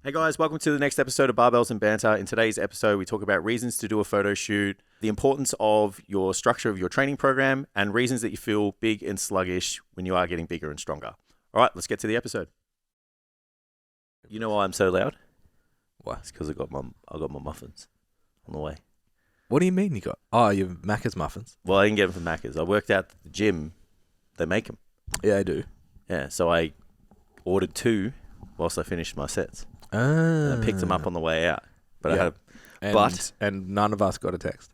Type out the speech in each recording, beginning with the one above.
Hey guys, welcome to the next episode of Barbells and Banter. In today's episode, we talk about reasons to do a photo shoot, the importance of your structure of your training program, and reasons that you feel big and sluggish when you are getting bigger and stronger. All right, let's get to the episode. You know why I'm so loud? Why? It's because I got my muffins on the way. What do you mean you got? Oh, your Macca's muffins. Well, I didn't get them from Macca's. I worked out at the gym. They make them. Yeah, I do. Yeah, so I ordered 2 whilst I finished my sets. Ah. I picked them up on the way out. But Yeah. I had and none of us got a text.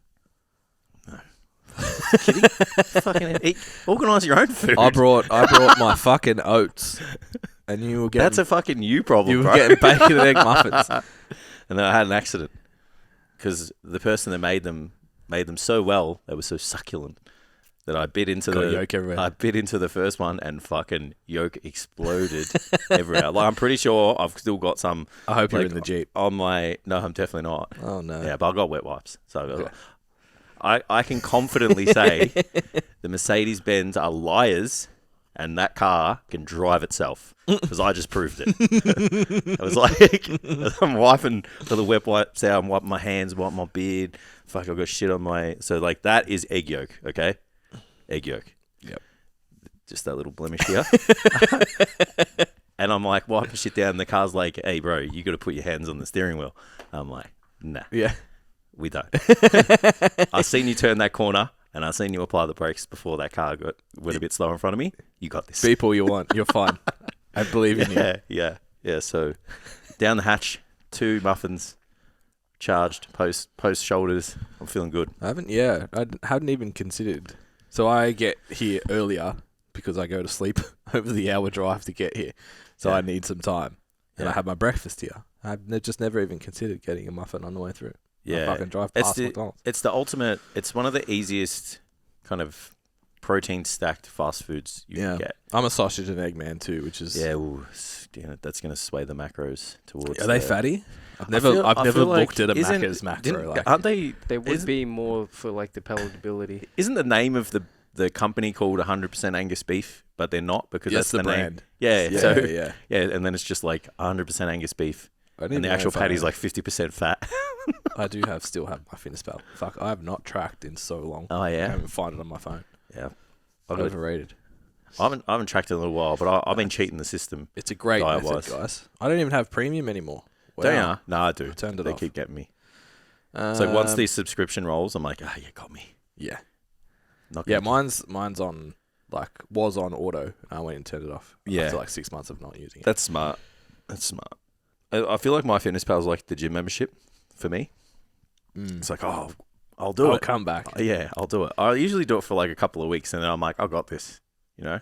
kidding? Fucking organise your own food. I brought my fucking oats, and you were getting That's a fucking you problem, you bro. were getting bacon and egg muffins. And then I had an accident because the person that made them so well, they were so succulent that I bit into Got yolk everywhere. I bit into the first one and fucking yolk exploded everywhere. Like I'm pretty sure I've still got some. I hope you're like, in the Jeep. on my. No, I'm definitely not. Oh no. Yeah, but I got wet wipes, so Okay. I can confidently say the Mercedes-Benz are liars. And that car can drive itself because I just proved it. I was like, I'm wiping for the wet wipes out. I'm wiping my hands, wiping my beard. Fuck, I've got shit on my. So, like, that is egg yolk, okay? Egg yolk. Yep. Just that little blemish here. And I'm like, wiping shit down. And the car's like, hey, bro, you got to put your hands on the steering wheel. I'm like, nah, Yeah. we don't. I've seen you turn that corner. And I seen you apply the brakes before that car went a bit slow in front of me. You got this. Beep all you want. You're fine. I believe in you. Yeah. So down the hatch, 2 muffins, charged, post shoulders. I'm feeling good. I hadn't even considered. So I get here earlier because I go to sleep over the hour drive to get here. So Yeah. I need some time. And Yeah. I have my breakfast here. I've just never even considered getting a muffin on the way through. Yeah. I fucking drive past McDonald's. It's the ultimate. It's one of the easiest kind of protein stacked fast foods you can get. I'm a sausage and egg man too, which is That's going to sway the macros towards. Are they fatty? I've I feel never like looked at a isn't- Macca's macro. Like, Aren't they? They would be more for like the palatability. Isn't the name of the company called 100% Angus beef, but they're not because Yes, that's the name. brand. Yeah. Yeah, So yeah. yeah, and then it's just like 100% Angus beef. And the actual patty's like 50% fat. I still have my fitness pal. Fuck, I have not tracked in so long. Oh I yeah, haven't find it on my phone. yeah. Overrated. I haven't tracked it in a little while, but I've been cheating the system. It's a great method, diet-wise. guys. I don't even have premium anymore. Wow. Don't you? No, I do. I turned it They off. keep getting me. So once these subscription rolls, I'm like, you got me. Yeah. Not Yeah, gonna- mine's on was on auto and I went and turned it off. Yeah. After 6 months of not using it. That's smart. I feel like my fitness pal's like the gym membership for me. It's like, I'll do I'll it. come back. Yeah, I'll do it. I usually do it for like a couple of weeks, and then I'm like, I got this. You know.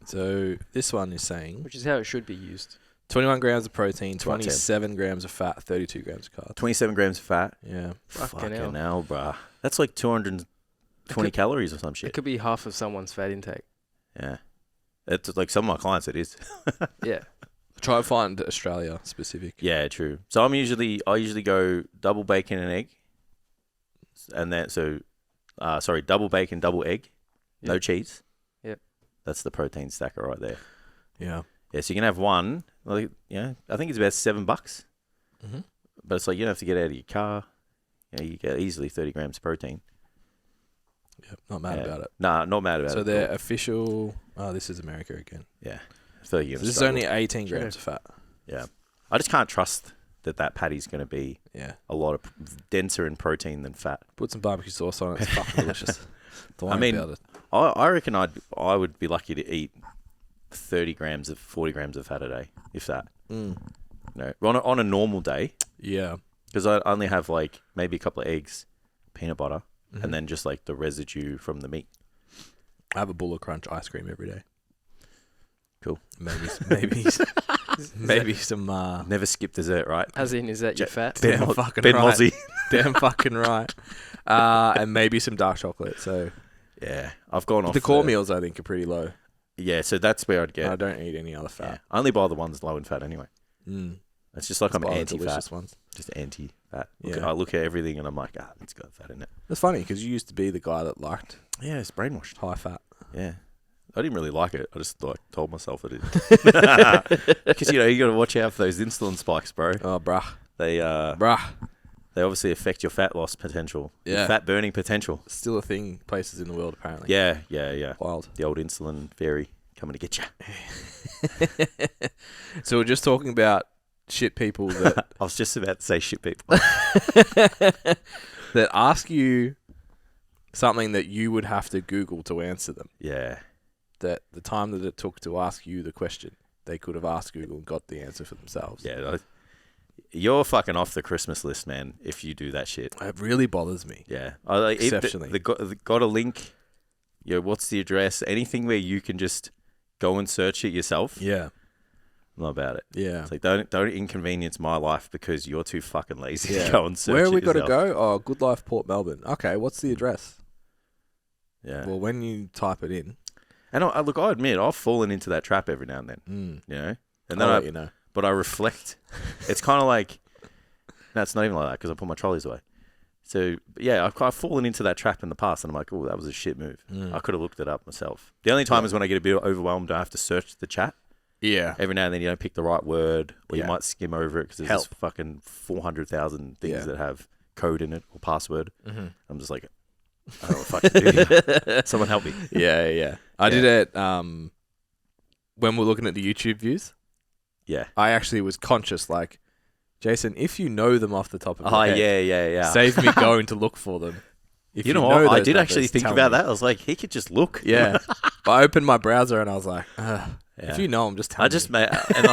So this one is saying Which is how it should be used. 21 grams of protein, That's what I said. 27 grams of fat, 32 grams of carbs. 27 grams of fat. Yeah. Fucking Fucking hell. hell, bruh. That's like 220 calories or some It shit. could be half of someone's fat intake. Yeah. It's like some of my clients, it is. Yeah. Try and find Australia specific. Yeah, true. So I usually go double bacon and egg. And then, double bacon, double egg. No Yep. cheese. Yep. That's the protein stacker right there. Yeah. Yeah, so you can have one. Like, I think it's about $7. Mm-hmm. But it's like you don't have to get out of your car. You get easily 30 grams of protein. Yep. Not mad about it. Nah, not mad about it. So their official. Oh, this is America again. Yeah. I feel like you're So gonna this is struggle. only 18 grams of fat. Yeah. I just can't trust that patty's going to be Yeah. a lot of denser in protein than fat. Put some barbecue sauce on it. It's fucking delicious. Don't I worry mean, about it. I reckon I would be lucky to eat 40 grams of fat a day, if that. Mm. You know, on a normal day, Yeah. because I only have like maybe a couple of eggs, peanut butter, Mhm. and then just like the residue from the meat. I have a Bull of Crunch ice cream every day. Cool. Maybe some. Never skip dessert, right? As in, is that your fat? Ben, Damn fucking Ben right. Mozzie. Damn fucking right. And maybe some dark chocolate. So Yeah, I've gone off the core meals I think are pretty low. Yeah, so that's where I'd get. I don't eat any other Yeah, fat. I only buy the ones low in fat anyway. Mm. It's just like Just I'm buy the anti-fat, delicious ones. just anti-fat. Yeah. I look at everything and I'm like, it's got fat in it. It's funny because you used to be the guy that liked Yeah, it's brainwashed. high fat. Yeah, didn't really like it. I just told myself I did. Because you got to watch out for those insulin spikes, bro. Oh, bruh. They obviously affect your fat loss potential. Yeah. Your fat burning potential. Still a thing places in the world, apparently. Yeah. Wild. The old insulin fairy coming to get you. So we're just talking about shit people that I was just about to say shit people. that ask you something that you would have to Google to answer them. Yeah. That the time that it took to ask you the question, they could have asked Google and got the answer for themselves. Yeah. You're fucking off the Christmas list, man, if you do that shit. It really bothers me. Yeah. Exceptionally. They got a link. What's the address? Anything where you can just go and search it yourself. Yeah. I'm not about it. Yeah. It's like, don't inconvenience my life because you're too fucking lazy Yeah. to go and search Where it have we got to yourself. go? Oh, Good Life Port Melbourne. Okay, what's the address? Yeah. Well, when you type it in. And I admit, I've fallen into that trap every now and then. Mm. And then I'll let you know. But I reflect. It's kind of like, no, it's not even like that because I put my trolleys away. So, yeah, I've fallen into that trap in the past, and I'm like, oh, that was a shit move. I could have looked it up myself. The only time is when I get a bit overwhelmed, I have to search the chat. Yeah. Every now and then you don't pick the right word, or Yeah. you might skim over it because there's Help. just fucking 400,000 things Yeah. that have code in it or password. Mm-hmm. I'm just like, I don't know what the fuck to do here. Someone help me. Yeah. I did it when we're looking at the YouTube views. Yeah. I actually was conscious, like, Jason, if you know them off the top of your head, Yeah. save me going to look for them. If You know what? I those did actually numbers, think tell about me. that. I was like, he could just look. Yeah. But I opened my browser and I was like, Yeah. if you know them, just tell I me. just made, and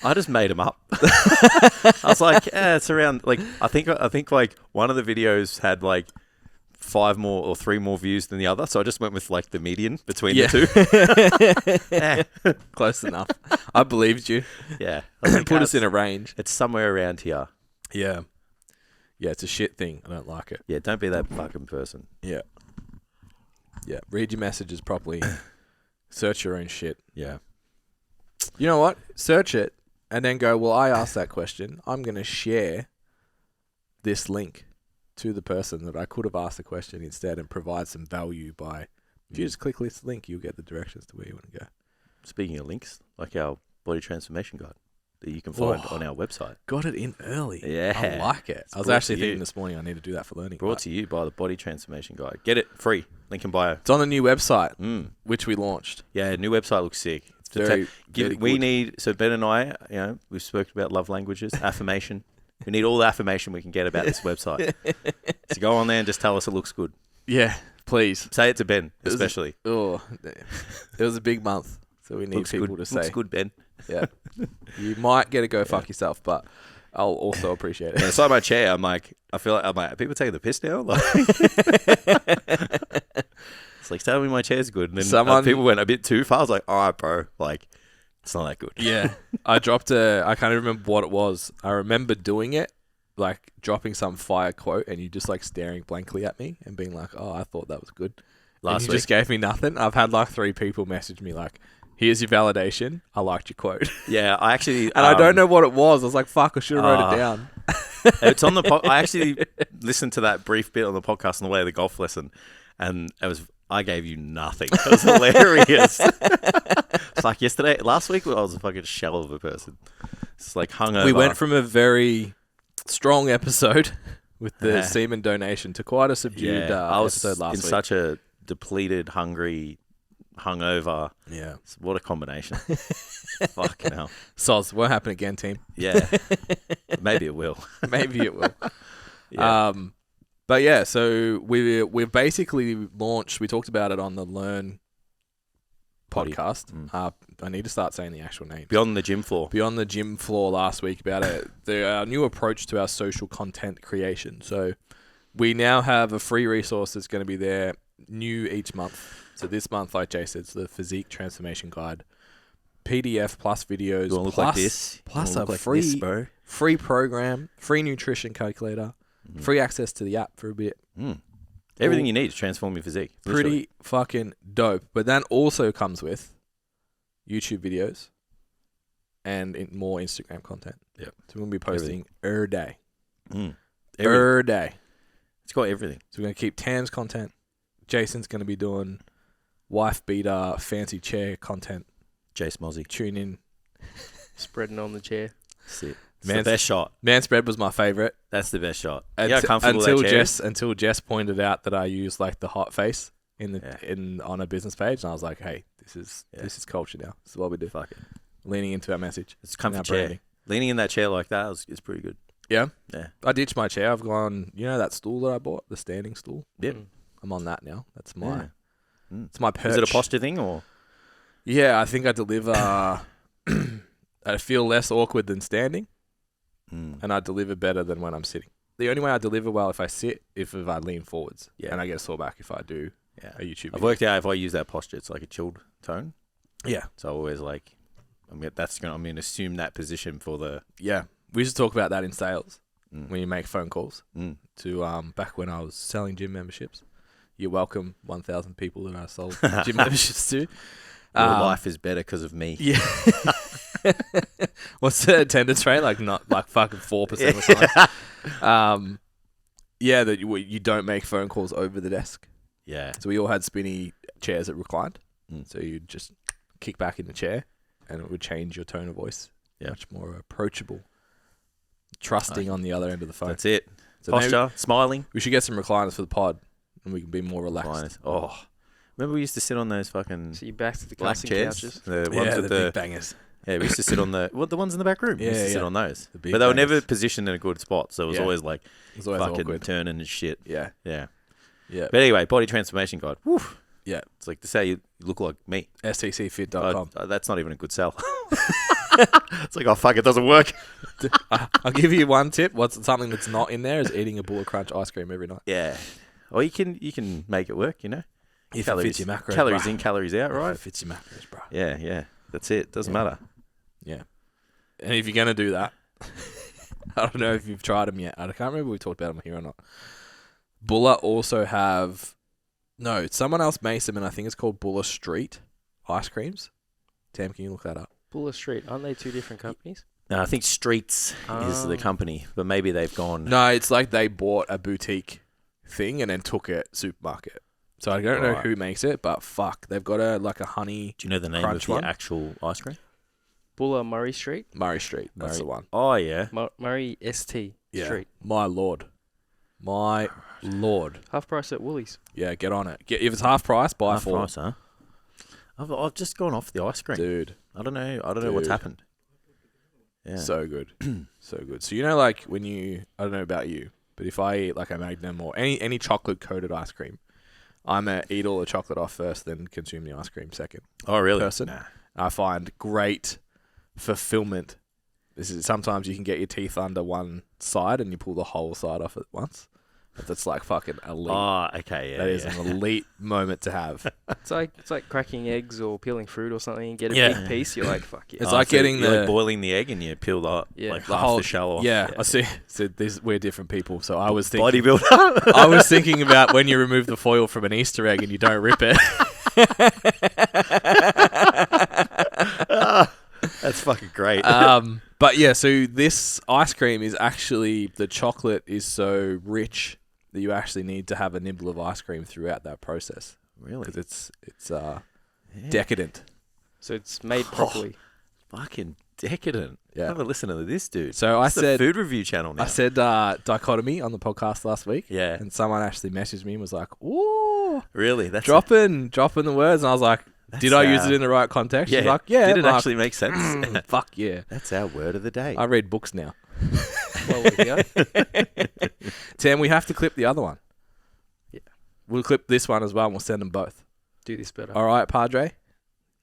I just made them up. I was like, it's around like I think like one of the videos had like 5 more or 3 more views than the other, so I just went with like the median between the two. Yeah. Close enough. I believed you. Yeah, I think Put us in a range. It's somewhere around here. Yeah. Yeah, it's a shit thing. I don't like it. Yeah, don't be that fucking person. Yeah. Yeah. Read your messages properly. Search your own shit. Yeah. You know what? Search it and then go, well, I asked that question. I'm going to share this link to the person that I could have asked the question instead and provide some value by, if you just click this link, you'll get the directions to where you want to go. Speaking of links, like our body transformation guide that you can find Oh. on our website. Got it in early. Yeah. I like it. It's I was brought actually to you. thinking this morning I need to do that for learning. Brought but to you by the Body Transformation Guide. Get it free. Link in bio. it's on the new website, Mm. which we launched. Yeah, new website looks sick. It's very, very We good. need, so Ben and I, we've spoken about love languages, affirmation. We need all the affirmation we can get about this website. So go on there and just tell us it looks good. Yeah, please. Say it to Ben, was- especially. Oh, it was a big month, so we need Looks people good. to say, Looks good, Ben. yeah, you might get to go fuck yourself, but I'll also appreciate it. Yeah, it's like my chair. I'm like, are people taking the piss now? Like, it's like, tell me my chair's good. And then people went a bit too far. I was like, all right, bro. Like, it's not that good. Yeah, I dropped I can't even remember what it was. I remember doing it, like dropping some fire quote, and you just like staring blankly at me and being like, "Oh, I thought that was good." Last and you week. just gave me nothing. I've had like 3 people message me like, "Here's your validation. I liked your quote," Yeah, I actually. and I don't know what it was. I was like, "Fuck, I should have wrote it down." It's on the. I actually listened to that brief bit on the podcast on the way to the golf lesson, and I gave you nothing. It was hilarious. It's like last week, I was a fucking shell of a person. It's like hungover. We went from a very strong episode with the Yeah. semen donation to quite a subdued I was episode last in week. such a depleted, hungry, hungover. Yeah. What a combination. Fucking hell. Soz, won't happen again, team. Yeah. Maybe it will. Maybe it will. Yeah. But yeah, so we've basically launched. We talked about it on the Learn Body. podcast. Mm. I need to start saying the actual name. Beyond the gym floor. Beyond the gym floor last week about our new approach to our social content creation. So we now have a free resource that's going to be there new each month. So this month, like Jay said, it's the Physique Transformation Guide. PDF plus videos You want to look plus, like this? plus You a wanna look like free this, bro? free program, free nutrition calculator, free access to the app for a bit. Mm. Everything you need to transform your physique. literally. Pretty fucking dope. But that also comes with YouTube videos and more Instagram content. Yep. So we're going to be posting every day. Mm. Everything. Every day. It's got everything. So we're going to keep Tam's content. Jason's going to be doing wife beater, fancy chair content. Jace Mozzie. Tune in. Spreading on the chair. That's it. It's the best shot. Man spread was my favourite. That's the best shot. Yeah, comfortable until that chair is? Until Jess pointed out that I use like the hot face on a business page, and I was like, hey, this is culture now. This is what we do. Fuck it. Leaning into our message. It's a comfy chair. Branding. Leaning in that chair like that is pretty good. Yeah? Yeah. I ditched my chair. I've gone, that stool that I bought, the standing stool? Yep. I'm on that now. That's my Yeah. it's my perch. Is it a posture thing or? Yeah, I think I deliver I feel less awkward than standing, and I deliver better than when I'm sitting. The only way I deliver well if I sit, if I lean forwards, and I get a sore back if I do a YouTube video. I've worked out if I use that posture, it's like a chilled tone. Yeah. So I always like, I'm going to assume that position for the... Yeah. We used to talk about that in sales when you make phone calls to back when I was selling gym memberships. You're welcome, 1,000 people that I sold gym memberships to. Your life is better because of me. Yeah. What's the attendance rate? Not like fucking 4% or something. Yeah, that you don't make phone calls over the desk. Yeah. So we all had spinny chairs that reclined. So you'd just kick back in the chair and it would change your tone of voice. Yeah. Much more approachable. Trusting on the other end of the phone. That's it. So posture, smiling. We should get some recliners for the pod and we can be more relaxed. Recliners. Oh. Remember we used to sit on those fucking So you're back to the black casting chairs? couches. The ones with the big bangers. Yeah, we used to sit on the ones in the back room. We used to sit on those. The big But they were bangers. never positioned in a good spot, so it was always like fucking awkward. turning and shit. Yeah. Yeah. Yeah. But anyway, body transformation guide. Woo. Yeah. It's like to say you look like me. STCfit.com. That's not even a good sell. It's like, oh fuck, it doesn't work. I'll give you one tip. What's something that's not in there is eating a Bullet Crunch ice cream every night. Yeah. Or you can make it work, you know. If it fits your macros, calories bro. in, calories out, right? If it fits your macros, bro. Yeah. That's it. Doesn't matter. Yeah. And if you're going to do that, I don't know if you've tried them yet. I can't remember if we talked about them here or not. Bulla also have... No, someone else makes them, and I think it's called Bulla Street ice creams. Tam, can you look that up? Bulla Street, aren't they two different companies? No, I think Streets is the company, but maybe they've gone... No, it's like they bought a boutique thing and then took it supermarket. So I don't know who makes it, but fuck, they've got a honey... Do you know the name of the actual ice cream? Bulla Murray Street? Murray Street, that's the one. Oh, yeah. Murray ST Street. My lord. Half price at Woolies. Yeah, get on it. If it's half price, buy half 4. Price, huh? I've just gone off the ice cream. Dude. I don't know what's happened. Yeah. So good. So good. So like when I don't know about you, but if I eat like a Magnum or any chocolate coated ice cream, I'm a eat all the chocolate off first, then consume the ice cream second. Oh, really? Person. Nah. I find great fulfillment. Sometimes you can get your teeth under one side and you pull the whole side off at once. That's like fucking elite. Oh, okay, yeah. That is an elite moment to have. It's like cracking eggs or peeling fruit or something and get a big piece. You're like, fuck yeah. It's like getting you're like boiling the egg and you peel like half the shell off. Yeah, I see. So we're different people. So I was thinking bodybuilder. I was thinking about when you remove the foil from an Easter egg and you don't rip it. That's fucking great. But yeah, so this ice cream is actually, the chocolate is so rich that you actually need to have a nibble of ice cream throughout that process. Really? Because it's decadent. So it's made properly. Fucking decadent. Yeah. Have a listen to this dude. So It's a food review channel now. I said dichotomy on the podcast last week. Yeah. And someone actually messaged me and was like, ooh. Really? That's dropping the words. And I was like, did I use it in the right context? Yeah. She's like, yeah. Did it actually make sense? Fuck yeah. That's our word of the day. I read books now. Well, there you go. Tam, we have to clip the other one. Yeah. We'll clip this one as well and we'll send them both. Do this better. All right, Padre.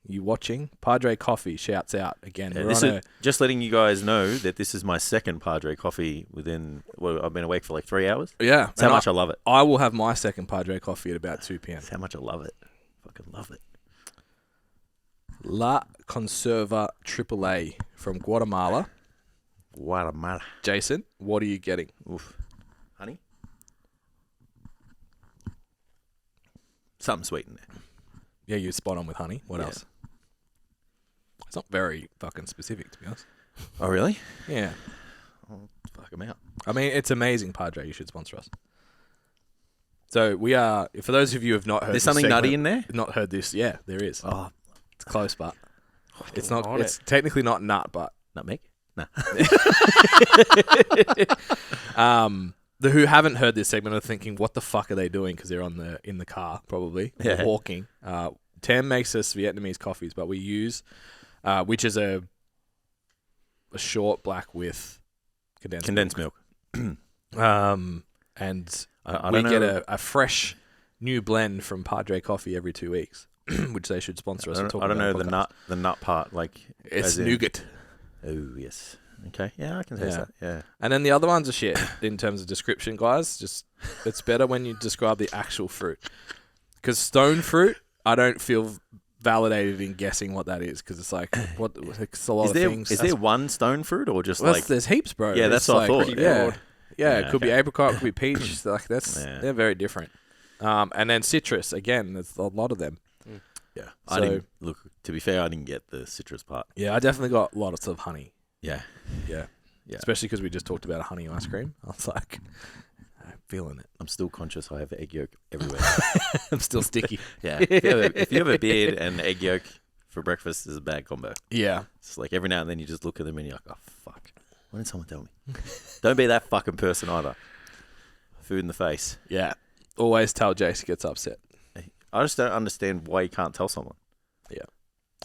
You watching? Padre Coffee shouts out again. Yeah, just letting you guys know that this is my second Padre Coffee I've been awake for like 3 hours. Yeah. That's how much I love it. I will have my second Padre Coffee at about 2 p.m. That's how much I love it. Fucking love it. La Conserva AAA from Guatemala. Guatemala. Jason, what are you getting? Oof. Honey? Something sweet in there. Yeah, you're spot on with honey. What else? It's not very fucking specific, to be honest. Oh, really? Yeah. I'll fuck them out. I mean, it's amazing, Padre. You should sponsor us. So we are. For those of you who have not heard, There's this something segment, nutty in there? Not heard this? Yeah, there is. Oh, It's close, but it's not. on It's technically not nut, but nutmeg? Nah. the who haven't heard this segment are thinking, what the fuck are they doing? Because they're in the car probably or walking. Tam makes us Vietnamese coffees, but we use which is a short black with condensed milk. And we get a fresh new blend from Padre Coffee every 2 weeks, which they should sponsor us. I don't know the nut part. Like it's nougat. Oh yes. Okay. Yeah, I can taste that. Yeah. And then the other ones are shit in terms of description, guys. Just it's better when you describe the actual fruit. Because stone fruit, I don't feel validated in guessing what that is. Because it's like it's a lot of things. Is there one stone fruit or just there's heaps, bro. Yeah, that's what I thought. Yeah, it could be apricot, it could be peach. They're very different. And then citrus again. There's a lot of them. Yeah. So, to be fair, I didn't get the citrus part. Yeah, I definitely got lots of honey. Yeah. Especially because we just talked about honey ice cream. I was like, I'm feeling it. I'm still conscious I have egg yolk everywhere. I'm still sticky. Yeah. If you have a beard and egg yolk for breakfast, is a bad combo. Yeah. It's like every now and then you just look at them and you're like, oh, fuck. Why didn't someone tell me? Don't be that fucking person either. Food in the face. Yeah. Always tell Jace gets upset. I just don't understand why you can't tell someone. Yeah.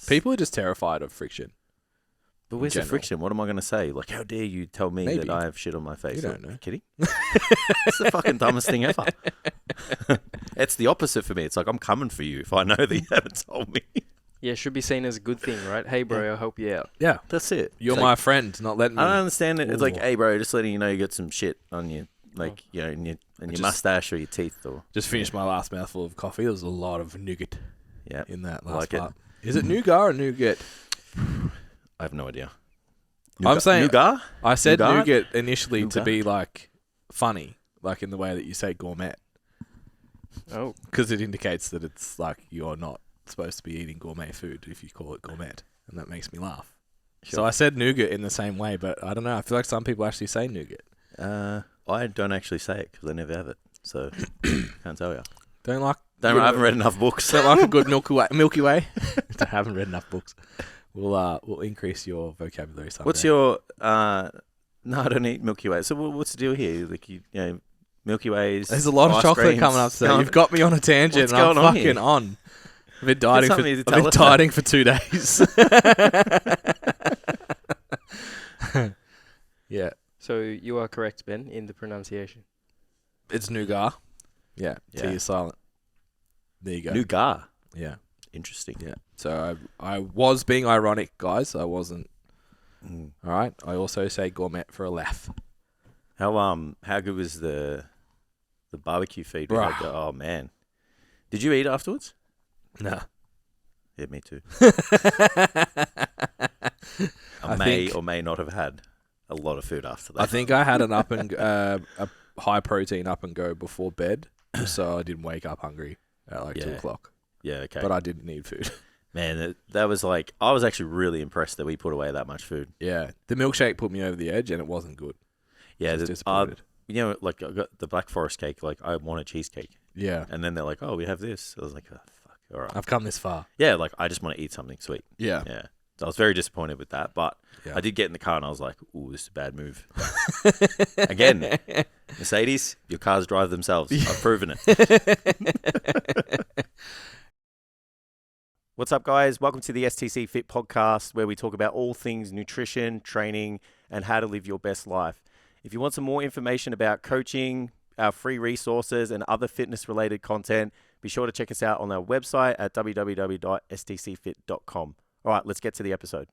People are just terrified of friction. But where's the friction? What am I going to say? Like, how dare you tell me that I have shit on my face? You don't know. Are you kidding? It's the fucking dumbest thing ever. It's the opposite for me. It's like, I'm coming for you if I know that you haven't told me. Yeah, it should be seen as a good thing, right? Hey, bro, I'll help you out. Yeah. That's it. You're it's my like, friend, not letting me. I don't understand it. It's like, hey, bro, just letting you know you got some shit on you. Like, you know, in your mustache or your teeth. Or just finished my last mouthful of coffee. There was a lot of nougat in that last part. Is it nougat or nougat? I have no idea. I'm saying nougat? I said nougat initially to be like funny, like in the way that you say gourmet. Oh. Because it indicates that it's like you're not supposed to be eating gourmet food if you call it gourmet. And that makes me laugh. Sure. So I said nougat in the same way, but I don't know. I feel like some people actually say nougat. I don't actually say it because I never have it. So, can't tell you. I haven't read enough books. Don't like a good Milky Way? I haven't read enough books. We'll increase your vocabulary someday. What's your... no, I don't eat Milky Way. So what's the deal here? Like, you know, Milky Ways... There's a lot of chocolate coming up today. You've got me on a tangent and I'm fucking on. I've been dieting for 2 days. Yeah. So you are correct, Ben, in the pronunciation. It's nougat. Yeah. T is silent. There you go. Nougat. Yeah. Interesting. Yeah. So I was being ironic, guys. I wasn't. All right. I also say gourmet for a laugh. How good was the barbecue feed? Oh man, did you eat afterwards? No. Yeah, me too. I may or may not have had a lot of food after that. I think I had an a high protein up and go before bed, so I didn't wake up hungry at 2:00. Yeah, okay. But I didn't need food. Man, that was like, I was actually really impressed that we put away that much food. Yeah, the milkshake put me over the edge, and it wasn't good. Yeah, disappointed. You know, like I got the Black Forest cake. Like I want a cheesecake. Yeah, and then they're like, "Oh, we have this." I was like, "Oh, fuck, all right." I've come this far. Yeah, like I just want to eat something sweet. Yeah. So I was very disappointed with that, but I did get in the car and I was like, "Ooh, this is a bad move." Again, Mercedes, your cars drive themselves. I've proven it. What's up, guys? Welcome to the STCfit podcast, where we talk about all things nutrition, training, and how to live your best life. If you want some more information about coaching, our free resources, and other fitness-related content, be sure to check us out on our website at www.stcfit.com. All right, let's get to the episode.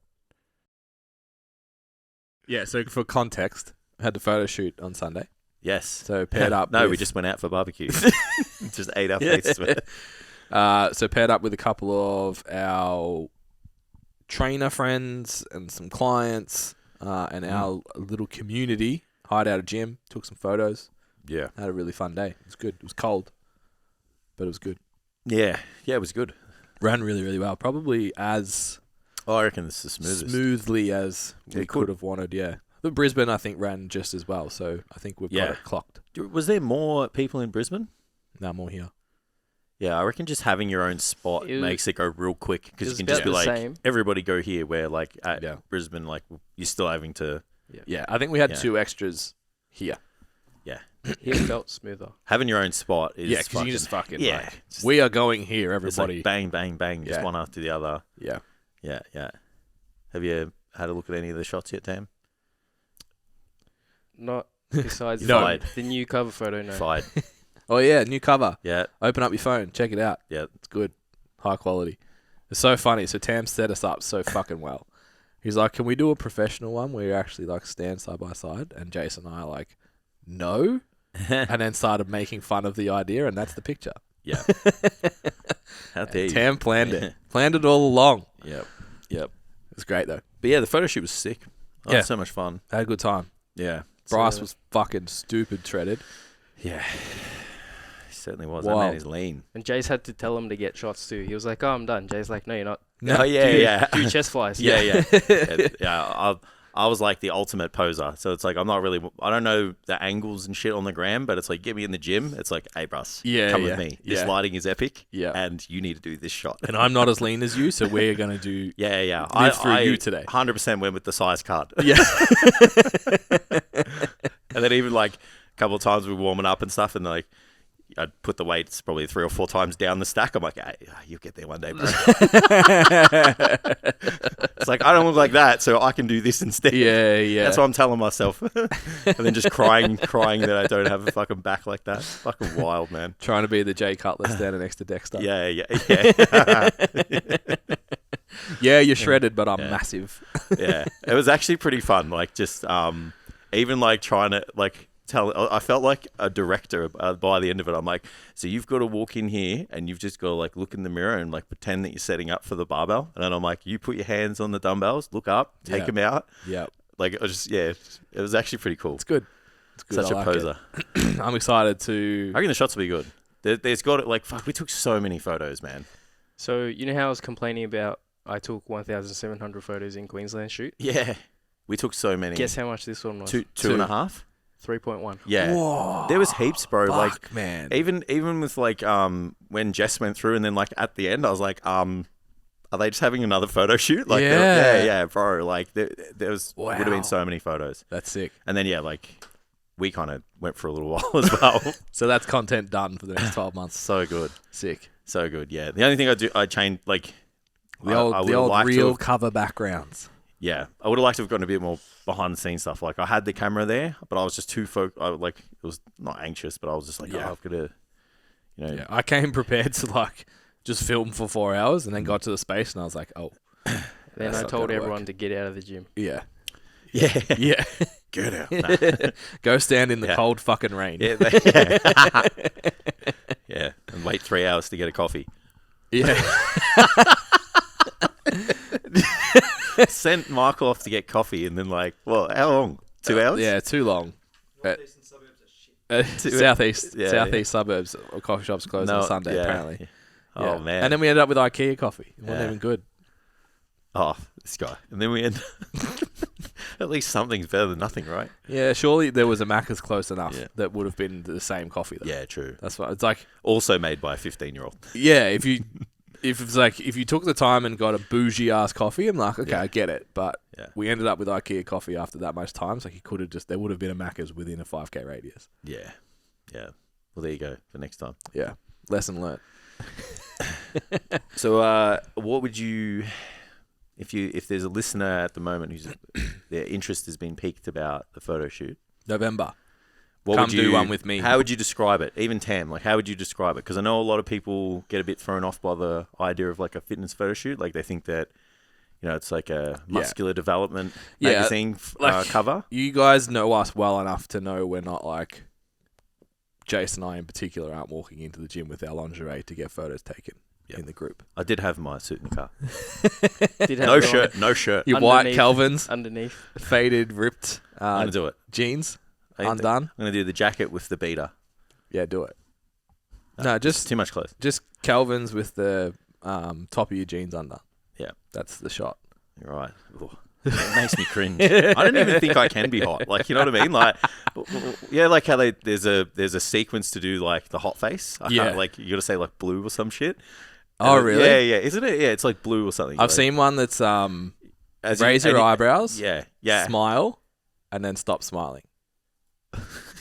Yeah, so for context, I had the photo shoot on Sunday. Yes. So paired up we just went out for barbecue. Just ate our faces with it. So paired up with a couple of our trainer friends and some clients and our little community. Hired out a gym, took some photos. Yeah. Had a really fun day. It was good. It was cold, but it was good. Yeah, it was good. Ran really, really well. Probably as... I reckon it's the smoothest. Smoothly as we could have wanted, yeah. The Brisbane, I think, ran just as well, so I think we've got it clocked. Was there more people in Brisbane? Now I'm all here. Yeah, I reckon just having your own spot makes it go real quick because you can just be like, everybody go here. Where like at Brisbane, like you're still having to. Yeah, I think we had 2 extras here. Yeah, here it felt smoother. Having your own spot is because you just fucking like, we are going here, everybody. It's like bang, bang, bang, just one after the other. Yeah. Have you had a look at any of the shots yet, Tam? Not besides the new cover photo. No. Fired. Oh yeah, new cover. Yeah. Open up your phone, check it out. Yeah, it's good, high quality. It's so funny. So Tam set us up so fucking well. He's like, "Can we do a professional one where you actually like stand side by side?" And Jason and I are like, "No," and then started making fun of the idea, and that's the picture. Yeah. How dare you? Tam planned it. Planned it all along. Yep. It was great though. But yeah, the photo shoot was sick. Oh, yeah, so much fun. Had a good time. Yeah. Bryce was fucking stupid shredded. Yeah. He certainly was. Wild. That man is lean. And Jace had to tell him to get shots too. He was like, "Oh, I'm done." Jay's like, "No, you're not." No, Do chest flies. Yeah. I was like the ultimate poser. So it's like, I don't know the angles and shit on the gram, but it's like, get me in the gym. It's like, hey, Bruss, come with me. This lighting is epic. Yeah. And you need to do this shot. And I'm not as lean as you, so we're going to do live through you today. 100% went with the size card. Yeah. And then even like a couple of times we were warming up and stuff, and like, I'd put the weights probably 3 or 4 times down the stack. I'm like, hey, you'll get there one day, bro. It's like, I don't look like that, so I can do this instead. Yeah. That's what I'm telling myself. And then just crying that I don't have a fucking back like that. Fucking wild, man. Trying to be the Jay Cutler standing next to Dexter. Yeah. Yeah, you're shredded, but I'm massive. Yeah. It was actually pretty fun. Like, just even like trying to like I felt like a director by the end of it. I'm like, so you've got to walk in here and you've just got to like look in the mirror and like pretend that you're setting up for the barbell. And then I'm like, you put your hands on the dumbbells, look up, take them out. Yeah. Like, it was actually pretty cool. It's good. Such a poser. I'm excited to... I reckon the shots will be good. There's got it. Like, fuck, we took so many photos, man. So, you know how I was complaining about I took 1,700 photos in Queensland shoot? Yeah. We took so many. Guess how much this one was? Two and a half? 3.1. Yeah. Whoa. There was heaps, bro. Fuck, like, man. Even with like when Jess went through and then like at the end I was like, are they just having another photo shoot? Like, yeah, bro. Like there would have been so many photos. That's sick. And then like we kind of went for a little while as well. So that's content done for the next 12 months. So good. Sick. So good. Yeah. The only thing I changed like the old real cover backgrounds. Yeah, I would have liked to have gotten a bit more behind the scenes stuff. Like I had the camera there, but I was just too it was not anxious, but I was just like, I've got to, Yeah, I came prepared to like just film for 4 hours and then got to the space and I was like, oh. Then I told everyone to get out of the gym. Yeah. Yeah. Get out. Nah. Go stand in the cold fucking rain. Yeah, and wait 3 hours to get a coffee. Yeah. Sent Michael off to get coffee and then like, well, how long? 2 hours? Yeah, too long. Northeastern suburbs are shit. Southeast suburbs, coffee shops closed on Sunday apparently. Oh man! And then we ended up with IKEA coffee. It wasn't even good. Oh, this guy. And then we end. At least something's better than nothing, right? Yeah, surely there was a Macca's close enough that would have been the same coffee. Though. Yeah, true. That's what it's like. Also made by a 15-year-old. Yeah, if you took the time and got a bougie ass coffee, I'm like, okay, I get it. But we ended up with IKEA coffee after that much time. So he could have there would have been a Macca's within a 5K radius. Yeah. Yeah. Well, there you go for next time. Yeah. Lesson learned. So, what would you, if there's a listener at the moment who's their interest has been piqued about the photo shoot, November. Come do one with me. How would you describe it? Even Tam, like, how would you describe it? Because I know a lot of people get a bit thrown off by the idea of like a fitness photo shoot. Like they think that, it's like a muscular development magazine cover. You guys know us well enough to know we're not like Jason and I in particular aren't walking into the gym with our lingerie to get photos taken in the group. I did have my suit in the car. No shirt. Your white Calvins underneath, faded, ripped. I'm gonna do it. Jeans. Undone. I'm going to do the jacket with the beater. Yeah, do it. No, just too much clothes. Just Calvin's with the top of your jeans undone. Yeah. That's the shot. You're right. It makes me cringe. I don't even think I can be hot. Like, you know what I mean? Like, yeah, like how there's a sequence to do like the hot face. Like you got to say like blue or some shit. Oh, really? Yeah. Isn't it? Yeah, it's like blue or something. I've seen one that's raise your eyebrows. Yeah. Smile, and then stop smiling.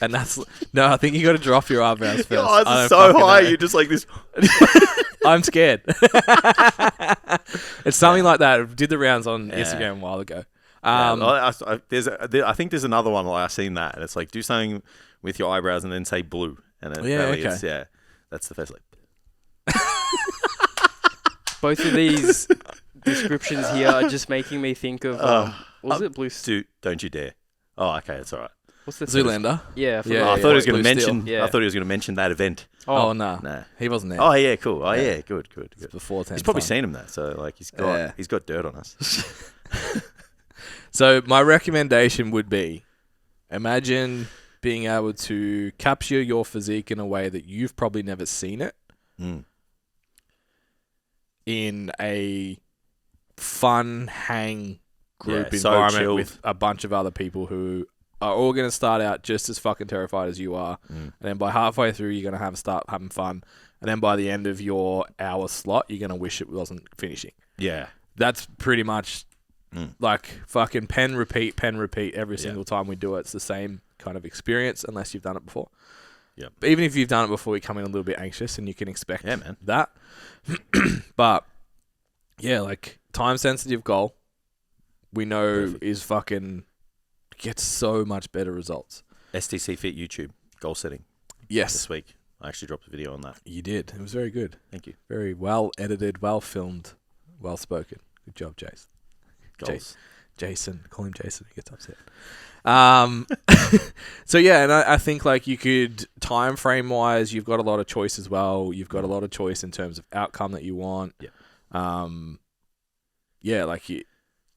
And that's no. I think you got to drop your eyebrows first. Your eyes are so high. You're just like this. I'm scared. It's something like that. Did the rounds on Instagram a while ago. I think there's another one where I've seen that, and it's like do something with your eyebrows and then say blue, and then that's the first like. Both of these descriptions here are just making me think of what was it blue? Don't you dare! Oh, okay, it's all right. What's the Zoolander? Yeah, I thought he was going to mention. Yeah. I thought he was going to mention that event. Oh no, he wasn't there. Oh yeah, cool. Oh yeah, good. It's before 10. He's probably seen him there, so like he's got dirt on us. So my recommendation would be, imagine being able to capture your physique in a way that you've probably never seen it. In a fun hang group environment with a bunch of other people who are all going to start out just as fucking terrified as you are. And then by halfway through, you're going to start having fun. And then by the end of your hour slot, you're going to wish it wasn't finishing. Yeah. That's pretty much like fucking pen, repeat every single time we do it. It's the same kind of experience unless you've done it before. Yeah. But even if you've done it before, you come in a little bit anxious and you can expect that. But yeah, like time sensitive goal, we know is fucking gets so much better results. STCfit YouTube goal setting. Yes. This week. I actually dropped a video on that. You did. It was very good. Thank you. Very well edited, well filmed, well spoken. Good job, Jace. Goals. Jason. Call him Jason. He gets upset. So yeah, and I think like you could time frame wise, you've got a lot of choice as well. You've got a lot of choice in terms of outcome that you want.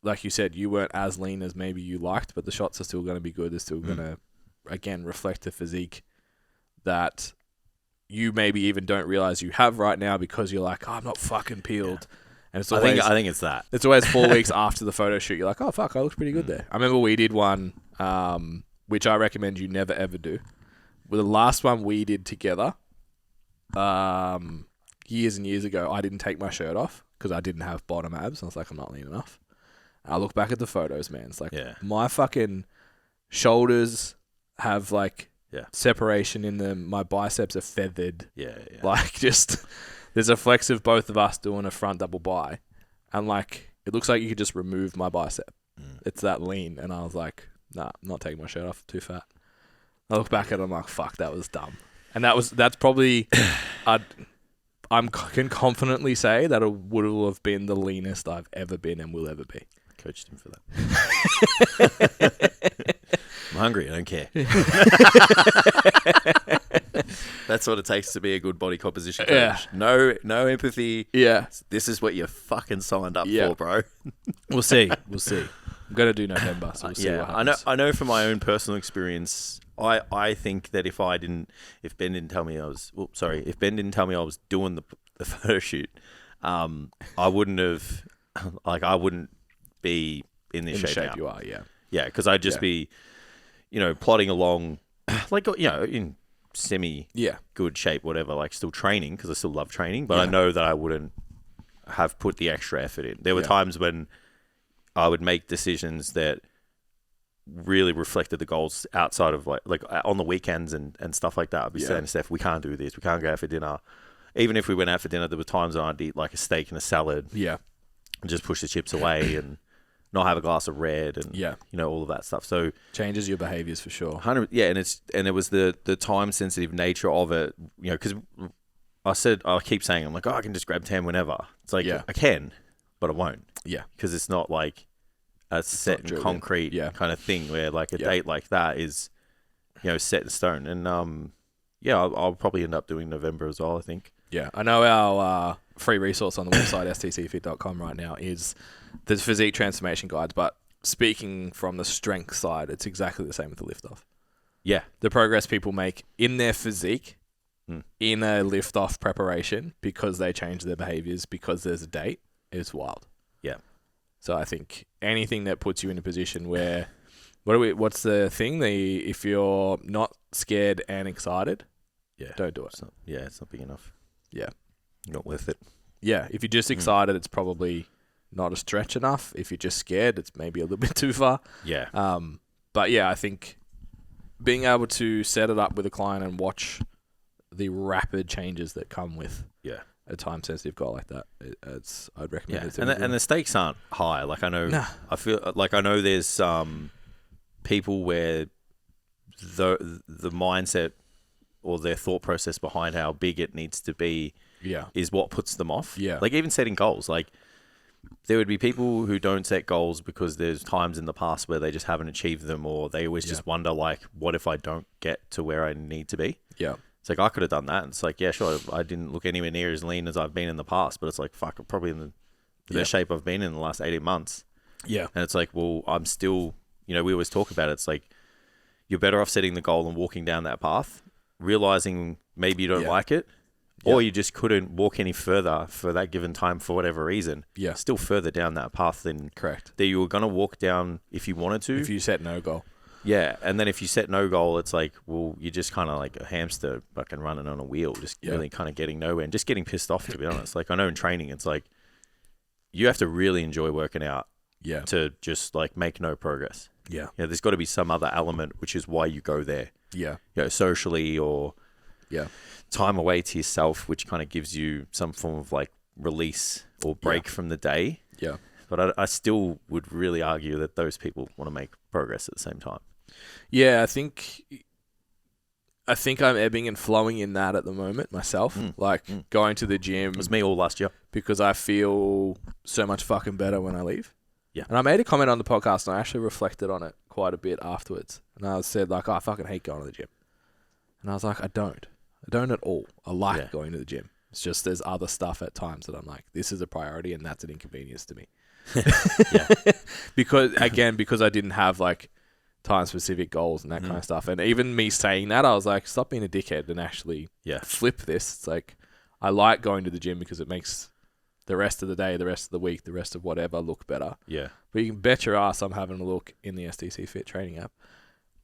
Like you said, you weren't as lean as maybe you liked, but the shots are still going to be good. They're still going to, again, reflect the physique that you maybe even don't realize you have right now because you're like, oh, I'm not fucking peeled. Yeah. And it's always, I think it's that. It's always 4 weeks after the photo shoot. You're like, oh, fuck, I looked pretty good there. I remember we did one, which I recommend you never, ever do. Well, the last one we did together, years and years ago, I didn't take my shirt off because I didn't have bottom abs. I was like, I'm not lean enough. I look back at the photos, man. It's like my fucking shoulders have like separation in them. My biceps are feathered. Like just there's a flex of both of us doing a front double bi, and like it looks like you could just remove my bicep. It's that lean, and I was like, nah, I'm not taking my shirt off. Too fat. I look back at it, I'm like, fuck, that was dumb. And that's probably I can confidently say that it would have been the leanest I've ever been and will ever be. Coached him for that. I'm hungry. I don't care. That's what it takes to be a good body composition coach. No empathy. Yeah. This is what you fucking signed up for, bro. We'll see. I'm gonna do November, so we'll see what happens. I know from my own personal experience, I think that if Ben didn't tell me I was doing the photo shoot, I wouldn't have I wouldn't be in this shape now. You are, yeah, because I'd just be, plodding along, like in semi good shape, whatever, like still training because I still love training, but I know that I wouldn't have put the extra effort in. There were times when I would make decisions that really reflected the goals outside of like on the weekends and stuff like that. I'd be saying to Steph, we can't do this, we can't go out for dinner. Even if we went out for dinner, there were times when I'd eat like a steak and a salad, and just push the chips away and not have a glass of red and all of that stuff. So changes your behaviors for sure. 100, and it was the time sensitive nature of it, because I keep saying, I'm like, I can just grab 10 whenever. It's like I can, but I won't. Yeah, because it's not like a set and concrete kind of thing where like a date like that is set in stone. And I'll probably end up doing November as well, I think. Yeah, I know our free resource on the website, STCfit.com right now, is the physique transformation guides. But speaking from the strength side, it's exactly the same with the lift-off. Yeah. The progress people make in their physique in a lift-off preparation because they change their behaviors because there's a date is wild. Yeah. So I think anything that puts you in a position where, what's the thing? If you're not scared and excited, don't do it. It's not big enough. Yeah. Not worth it. Yeah, if you're just excited, it's probably not a stretch enough. If you're just scared, it's maybe a little bit too far. Yeah. But yeah, I think being able to set it up with a client and watch the rapid changes that come with a time-sensitive goal like that, I'd recommend it. And the stakes aren't high. Like I know, I feel like I know there's people where the mindset or their thought process behind how big it needs to be is what puts them off. Yeah. Like even setting goals. Like there would be people who don't set goals because there's times in the past where they just haven't achieved them, or they always just wonder, like, what if I don't get to where I need to be? Yeah. It's like, I could have done that. And it's like, yeah, sure, I didn't look anywhere near as lean as I've been in the past, but it's like, fuck, I'm probably in the best shape I've been in the last 18 months. Yeah. And it's like, well, I'm still, we always talk about it. It's like, you're better off setting the goal and walking down that path, realizing maybe you don't like it, or you just couldn't walk any further for that given time for whatever reason. Yeah. Still further down that path than that you were going to walk down if you wanted to. If you set no goal. Yeah. And then if you set no goal, it's like, well, you're just kind of like a hamster fucking running on a wheel, just really kind of getting nowhere and just getting pissed off, to be honest. Like, I know in training, it's like, you have to really enjoy working out to just like make no progress. Yeah. There's got to be some other element, which is why you go there. Yeah. Socially or time away to yourself, which kind of gives you some form of like release or break from the day. Yeah. But I still would really argue that those people want to make progress at the same time. Yeah, I think I'm ebbing and flowing in that at the moment myself. Going to the gym. It was me all last year. Because I feel so much fucking better when I leave. Yeah. And I made a comment on the podcast and I actually reflected on it quite a bit afterwards. And I said like, oh, I fucking hate going to the gym. And I was like, I don't at all. I like going to the gym. It's just there's other stuff at times that I'm like, this is a priority and that's an inconvenience to me. Because I didn't have like time specific goals and that kind of stuff. And even me saying that, I was like, stop being a dickhead and actually flip this. It's like, I like going to the gym because it makes the rest of the day, the rest of the week, the rest of whatever look better. Yeah. But you can bet your ass I'm having a look in the STCfit training app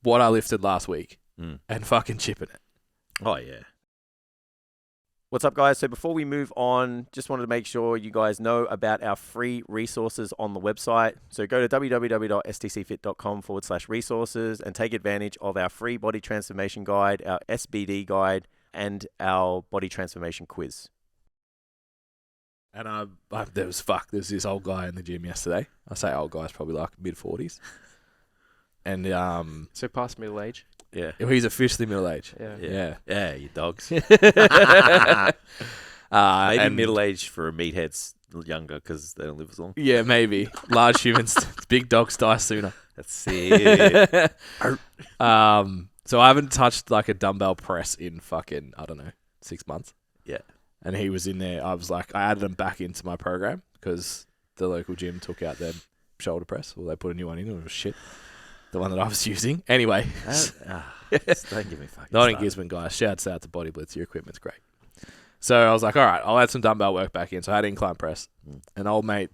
what I lifted last week and fucking chipping it. Oh, yeah. What's up, guys? So before we move on, just wanted to make sure you guys know about our free resources on the website. So go to www.stcfit.com/resources and take advantage of our free body transformation guide, our SBD guide, and our body transformation quiz. And there's this old guy in the gym yesterday. I say old guy's probably like mid-40s. And so past middle age. Yeah. He's officially middle-aged. Yeah, you dogs. Maybe middle-aged for a meathead's younger because they don't live as long. Yeah, maybe. Large humans, big dogs die sooner. That's it. So I haven't touched like a dumbbell press in fucking, 6 months. Yeah. And he was in there. I was like, I added him back into my program because the local gym took out their shoulder press. Well, they put a new one in. It was shit. The one that I was using. Anyway. Don't give me fucking Not in Gisborne, guys. Shouts out to Body Blitz. Your equipment's great. So I was like, all right, I'll add some dumbbell work back in. So I had incline press. An old mate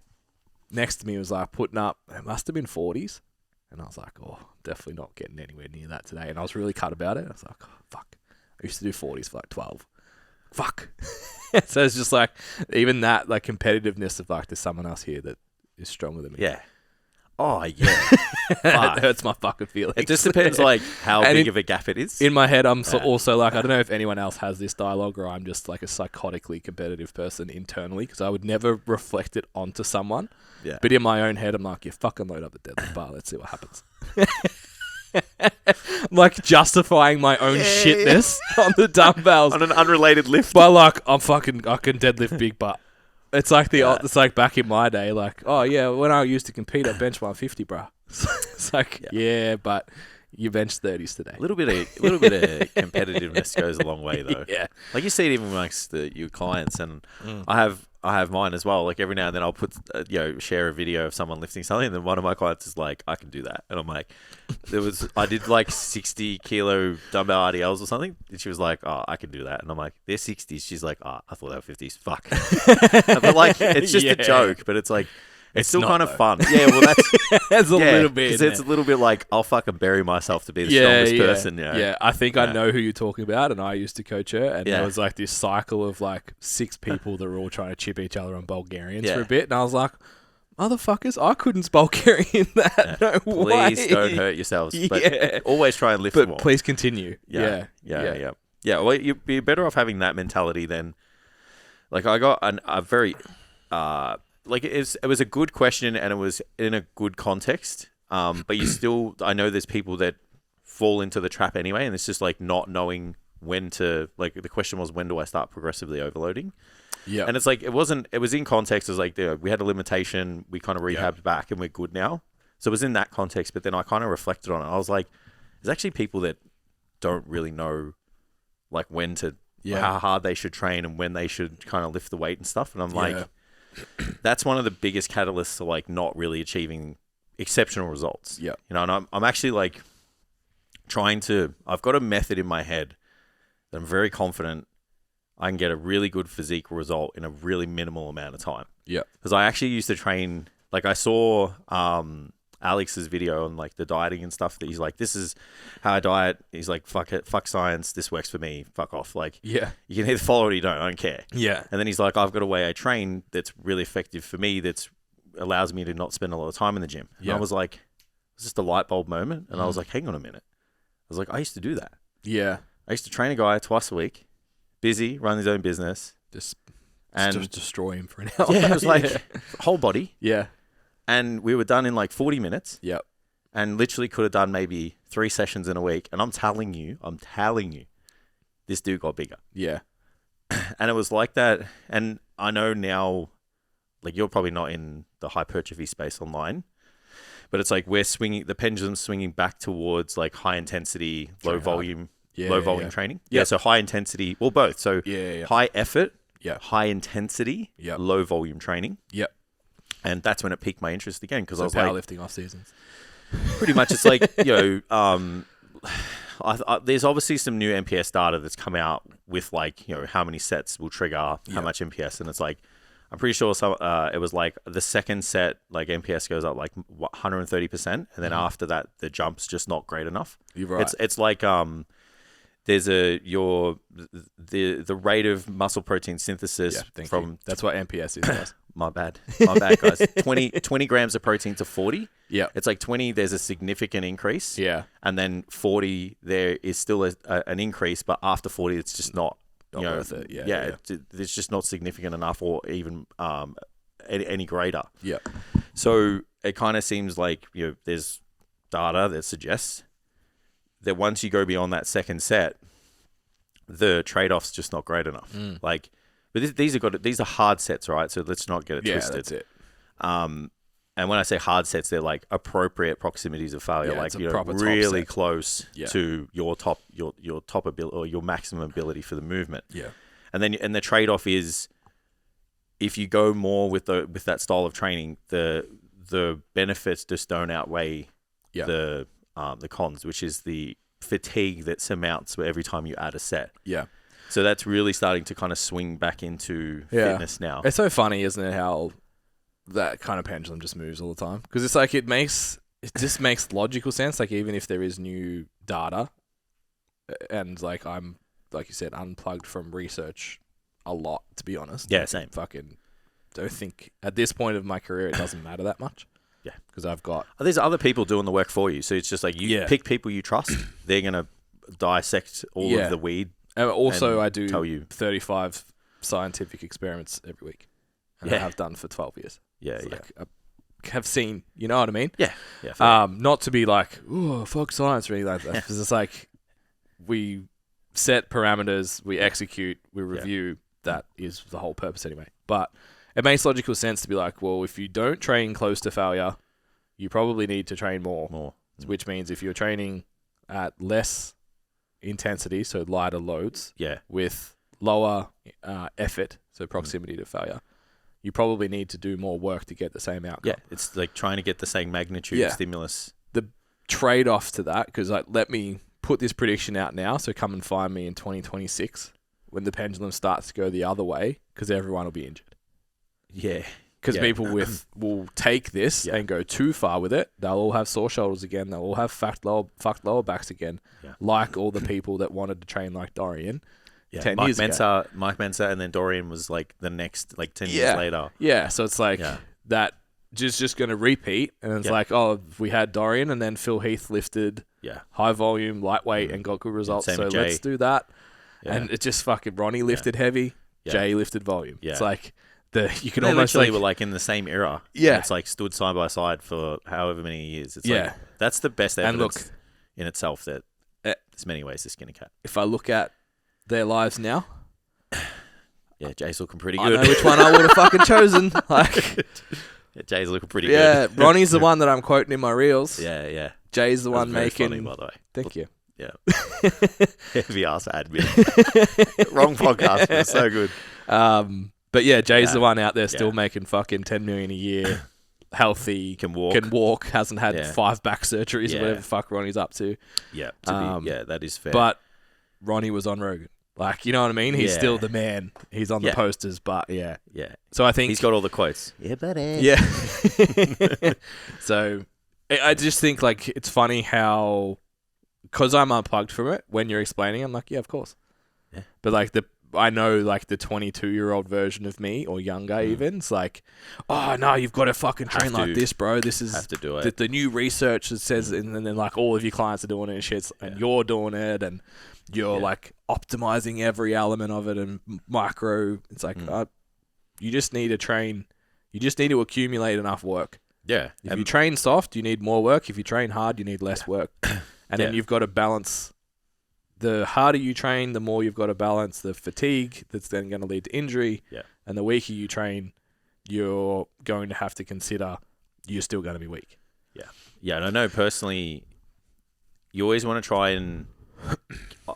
next to me was like putting up, it must have been 40s. And I was like, oh, definitely not getting anywhere near that today. And I was really cut about it. I was like, oh, fuck. I used to do 40s for like 12. Fuck. So it's just like, even that like competitiveness of like, there's someone else here that is stronger than me. Yeah. Oh, yeah. It hurts my fucking feelings. It just depends like how big of a gap it is. In my head, I'm also like, I don't know if anyone else has this dialogue or I'm just like a psychotically competitive person internally because I would never reflect it onto someone. Yeah. But in my own head, I'm like, you fucking load up the deadlift bar. Let's see what happens. I'm like justifying my own shitness on the dumbbells. On an unrelated lift. But like, I can deadlift big butt. It's like it's like back in my day, like, oh yeah, when I used to compete, I bench 150, bro. It's like, yeah, but you bench 30s today. A little bit of competitiveness goes a long way, though. Yeah, like you see it even amongst your clients, and I have mine as well. Like every now and then, I'll put share a video of someone lifting something, and then one of my clients is like, I can do that, and I'm like, I did like 60 kilo dumbbell RDLs or something, and she was like, oh, I can do that, and I'm like, they're 60s. She's like, oh, I thought they were 50s. Fuck. But like, it's just a joke, but it's like, It's still not, kind of though. fun. Yeah, well, that's There's a little bit. because in it's a there. little bit like I'll fucking bury myself to be the strongest person. You know? Yeah, I think I know who you're talking about, and I used to coach her, and Yeah. there was like this cycle of like 6 people that were all trying to chip each other on Bulgarians Yeah. for a bit, and I was like, motherfuckers, I couldn't Bulgarian that. No way. Please don't hurt yourselves. But Yeah. always try and lift them But all. please continue. Yeah. Well, you'd be better off having that mentality than, like, I got a very, like, it was a good question and it was in a good context. But you still, I know there's people that fall into the trap anyway, and it's just like not knowing when to, like, the question was, when do I start progressively overloading? Yeah. And it's like, it was in context. It was like, we had a limitation, we kind of rehabbed back and we're good now. So it was in that context, but then I kind of reflected on it. I was like, there's actually people that don't really know, like, when to, how hard they should train and when they should kind of lift the weight and stuff. And I'm like, that's one of the biggest catalysts to, like, not really achieving exceptional results. Yeah. You know, and I'm actually, like, I've got a method in my head that I'm very confident I can get a really good physique result in a really minimal amount of time. Yeah. Because I actually used to train, like, I saw Alex's video on, like, the dieting and stuff that he's like, this is how I diet. He's like, fuck it, fuck science, this works for me, fuck off. Like, Yeah. you can either follow it or you don't, I don't care. Yeah. And then he's like, I've got a way I train that's really effective for me, that's allows me to not spend a lot of time in the gym. And I was like, it's just a light bulb moment. And I was like, hang on a minute. I was like, I used to do that. Yeah. I used to train a guy twice a week, busy, run his own business. Just And destroy him for an hour. yeah, it was like whole body. Yeah. And we were done in like 40 minutes. Yep. And literally could have done maybe 3 sessions in a week. And I'm telling you, this dude got bigger. Yeah. And it was like that. And I know now, like, you're probably not in the hypertrophy space online, but it's like the pendulum's swinging back towards, like, high intensity, low volume training. Yeah. So high intensity, well, both. So high effort, high intensity, low volume training. Yep. And that's when it piqued my interest again. Because So I was like, powerlifting off seasons. pretty much, it's like, you know, there's obviously some new MPS data that's come out with, like, you know, how many sets will trigger how much MPS. And it's like, I'm pretty sure it was like the second set, like, MPS goes up like 130%. And then after that, the jump's just not great enough. You're right. It's like, there's the rate of muscle protein synthesis from, that's what MPS is, guys. my bad guys, 20 grams of protein to 40. Yeah. It's like 20, there's a significant increase. Yeah. And then 40, there is still an increase, but after 40, it's just not worth it. It's just not significant enough, or even any greater. Yeah. So it kind of seems like, you know, there's data that suggests that once you go beyond that second set, the trade-off's just not great enough. Like, but these are hard sets, right? So let's not get it twisted. That's it. And when I say hard sets, they're like appropriate proximities of failure, like, you know, really close to your top ability or your maximum ability for the movement. Yeah. And the trade-off is, if you go more with that style of training, the benefits just don't outweigh the cons, which is the fatigue that surmounts every time you add a set. Yeah. So that's really starting to kind of swing back into fitness now. It's so funny, isn't it, how that kind of pendulum just moves all the time? Because it's like, it just makes logical sense. Like, even if there is new data, and, like, I'm, like you said, unplugged from research a lot, to be honest. Yeah, same. Fucking don't think at this point of my career it doesn't matter that much. Yeah. Because I've got... There's other people doing the work for you. So it's just like, you pick people you trust. They're going to dissect all of the weed. And also, and I do tell you 35 scientific experiments every week. And I have done for 12 years. Yeah, it's like, I have seen, you know what I mean? Yeah. Yeah. Not to be like, oh, fuck science or anything like that. Because it's like, we set parameters, we execute, we review. That is the whole purpose anyway. But it makes logical sense to be like, well, if you don't train close to failure, you probably need to train more. Which means if you're training at less intensity, so lighter loads, with lower effort, so proximity to failure, you probably need to do more work to get the same outcome. Yeah, it's like trying to get the same magnitude of stimulus. The trade-off to that, because, like, let me put this prediction out now, so come and find me in 2026 when the pendulum starts to go the other way, because everyone will be injured. Yeah. Because people will take this and go too far with it. They'll all have sore shoulders again. They'll all have fucked lower backs again. Yeah. Like all the people that wanted to train like Dorian 10 years ago. Mike Mensah, and then Dorian was like the next, like 10 years later. Yeah, so it's like that just going to repeat. And it's like, we had Dorian, and then Phil Heath lifted high volume, lightweight, and got good results. So let's do that. Yeah. And it's just fucking Ronnie lifted heavy, Jay lifted volume. Yeah. It's like you can almost literally were like in the same era. Yeah. It's like stood side by side for however many years. It's like that's the best evidence in itself that there's many ways to skin a cat. If I look at their lives now, Jay's looking pretty good. I know which one I would have fucking chosen. Like, Jay's looking pretty good. Yeah, Ronnie's the one that I'm quoting in my reels. Yeah. Jay's the one making. Funny, by the way. Thank you. Yeah. Heavy ass admin. Wrong podcast, but it's so good. But yeah, Jay's the one out there still making fucking 10 million a year. Healthy, can walk, hasn't had 5 back surgeries or whatever the fuck Ronnie's up to. Yeah, that is fair. But Ronnie was on Rogan. Like, you know what I mean? He's still the man. He's on the posters, but yeah. So I think he's got all the quotes. Yeah, buddy. Yeah. So I just think like it's funny how, because I'm unplugged from it, when you're explaining, I'm like, yeah, of course. Yeah. But like I know like the 22-year-old version of me, or younger even, it's like, oh no, you've got to fucking train like this, bro. This is have to do it. The new research that says, and then like all of your clients are doing it and shit, and you're doing it, and you're like optimizing every element of it and micro. It's like you just need to train. You just need to accumulate enough work. Yeah. If you train soft, you need more work. If you train hard, you need less work. And then you've got to balance. The harder you train, the more you've got to balance the fatigue that's then going to lead to injury. Yeah. And the weaker you train, you're going to have to consider you're still going to be weak. Yeah. Yeah, and I know personally, you always want to try and...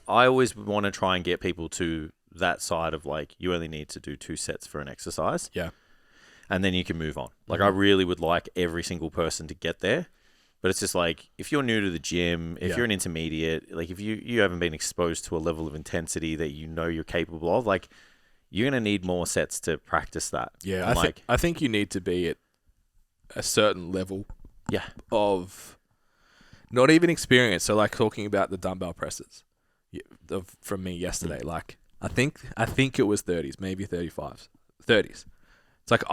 I always want to try and get people to that side of like, you only need to do 2 sets for an exercise. Yeah. And then you can move on. Like, I really would like every single person to get there. But it's just like, if you're new to the gym, if you're an intermediate, like if you haven't been exposed to a level of intensity that you know you're capable of, like you're going to need more sets to practice that. Yeah, I think you need to be at a certain level of not even experience. So like talking about the dumbbell presses from me yesterday, like I think it was 30s, maybe 35s. 30s. It's like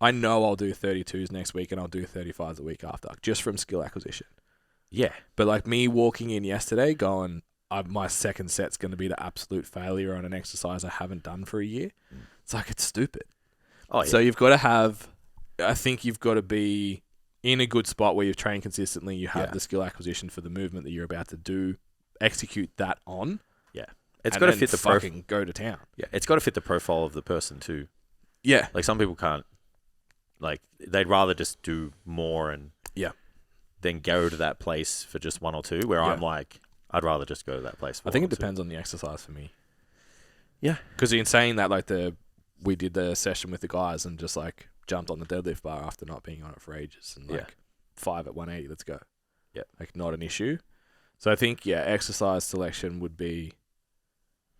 I know I'll do 32s next week and I'll do 35s the week after, just from skill acquisition. Yeah. But like me walking in yesterday going, my second set's going to be the absolute failure on an exercise I haven't done for a year. It's like, it's stupid. Oh, yeah. So I think you've got to be in a good spot where you've trained consistently. You have the skill acquisition for the movement that you're about to do, execute that on. Yeah. It's got to fit the fucking go to town. Yeah. It's got to fit the profile of the person too. Yeah. Like some people can't. Like, they'd rather just do more and then go to that place for just 1 or 2, where I'm like, I'd rather just go to that place for I think it 1 or 2. depends on the exercise for me. Yeah. Because in saying that, like, we did the session with the guys and just, like, jumped on the deadlift bar after not being on it for ages. And, like, 5 at 180, let's go. Yeah. Like, not an issue. So I think, exercise selection would be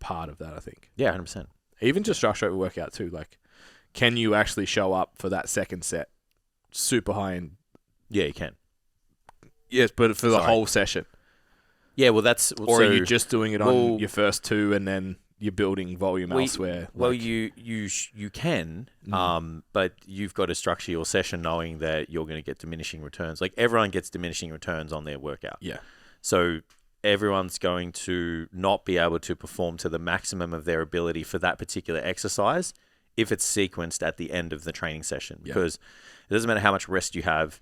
part of that, I think. Yeah, 100%. Even just structure over workout, too. Like, can you actually show up for that second set super high in? Yeah, you can. Yes, but for the whole session. Yeah, well, that's... Or are you just doing it on your first 2 and then you're building volume elsewhere? Well, you can, but you've got to structure your session knowing that you're going to get diminishing returns. Like, everyone gets diminishing returns on their workout. Yeah. So everyone's going to not be able to perform to the maximum of their ability for that particular exercise if it's sequenced at the end of the training session, because it doesn't matter how much rest you have,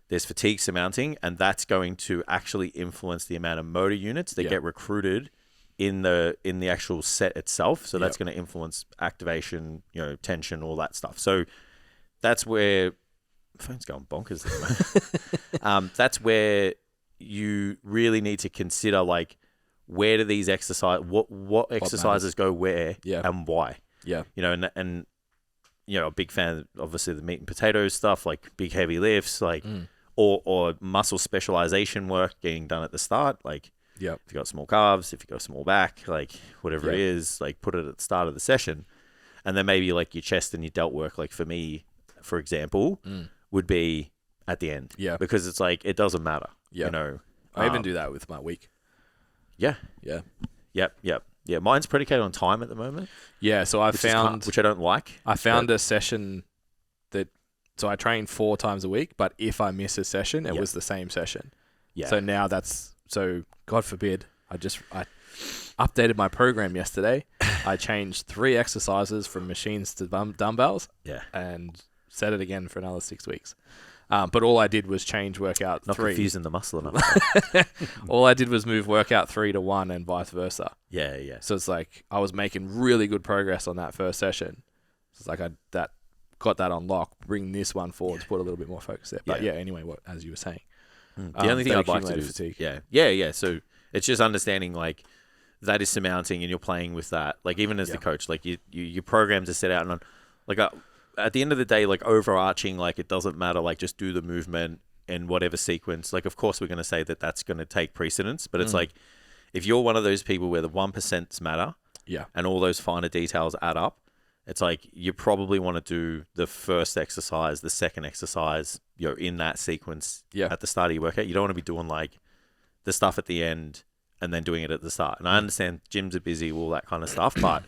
there's fatigue surmounting, and that's going to actually influence the amount of motor units that get recruited in the actual set itself. So that's going to influence activation, tension, all that stuff. So that's where phone's going bonkers at the moment. That's where you really need to consider, like, where do these what exercises go where and why. Yeah. And a big fan of, obviously, the meat and potatoes stuff, like big heavy lifts, like or muscle specialization work getting done at the start. Like, if you got small calves, if you got small back, like whatever it is, like put it at the start of the session. And then maybe like your chest and your delt work. Like for me, for example, would be at the end. Yeah. Because it's like, it doesn't matter. Yeah. You know. I even do that with my week. Yeah. Yeah. Yep. Yeah, mine's predicated on time at the moment. Yeah, so I which found... which I don't like. I found a session that... So I train 4 times a week, but if I miss a session, it was the same session. Yeah. So now that's... So, God forbid, I updated my program yesterday. I changed 3 exercises from machines to dumbbells. Yeah. And set it again for another 6 weeks. But all I did was change workout 3. Not confusing the muscle enough. All I did was move workout 3 to 1 and vice versa. Yeah. So it's like I was making really good progress on that first session. So it's like I got that on lock. Bring this one forward to put a little bit more focus there. But anyway, as you were saying, the only thing I'd like to do is fatigue. Yeah. So it's just understanding like that is surmounting, and you're playing with that. Like even as the coach, like your programs are set out, and like at the end of the day, like overarching, like it doesn't matter. Like just do the movement in whatever sequence. Like of course we're going to say that that's going to take precedence, but it's like if you're one of those people where the 1% matter, and all those finer details add up, it's like you probably want to do the first exercise, the second exercise, in that sequence at the start of your workout. You don't want to be doing like the stuff at the end and then doing it at the start. And I understand gyms are busy, all that kind of stuff, but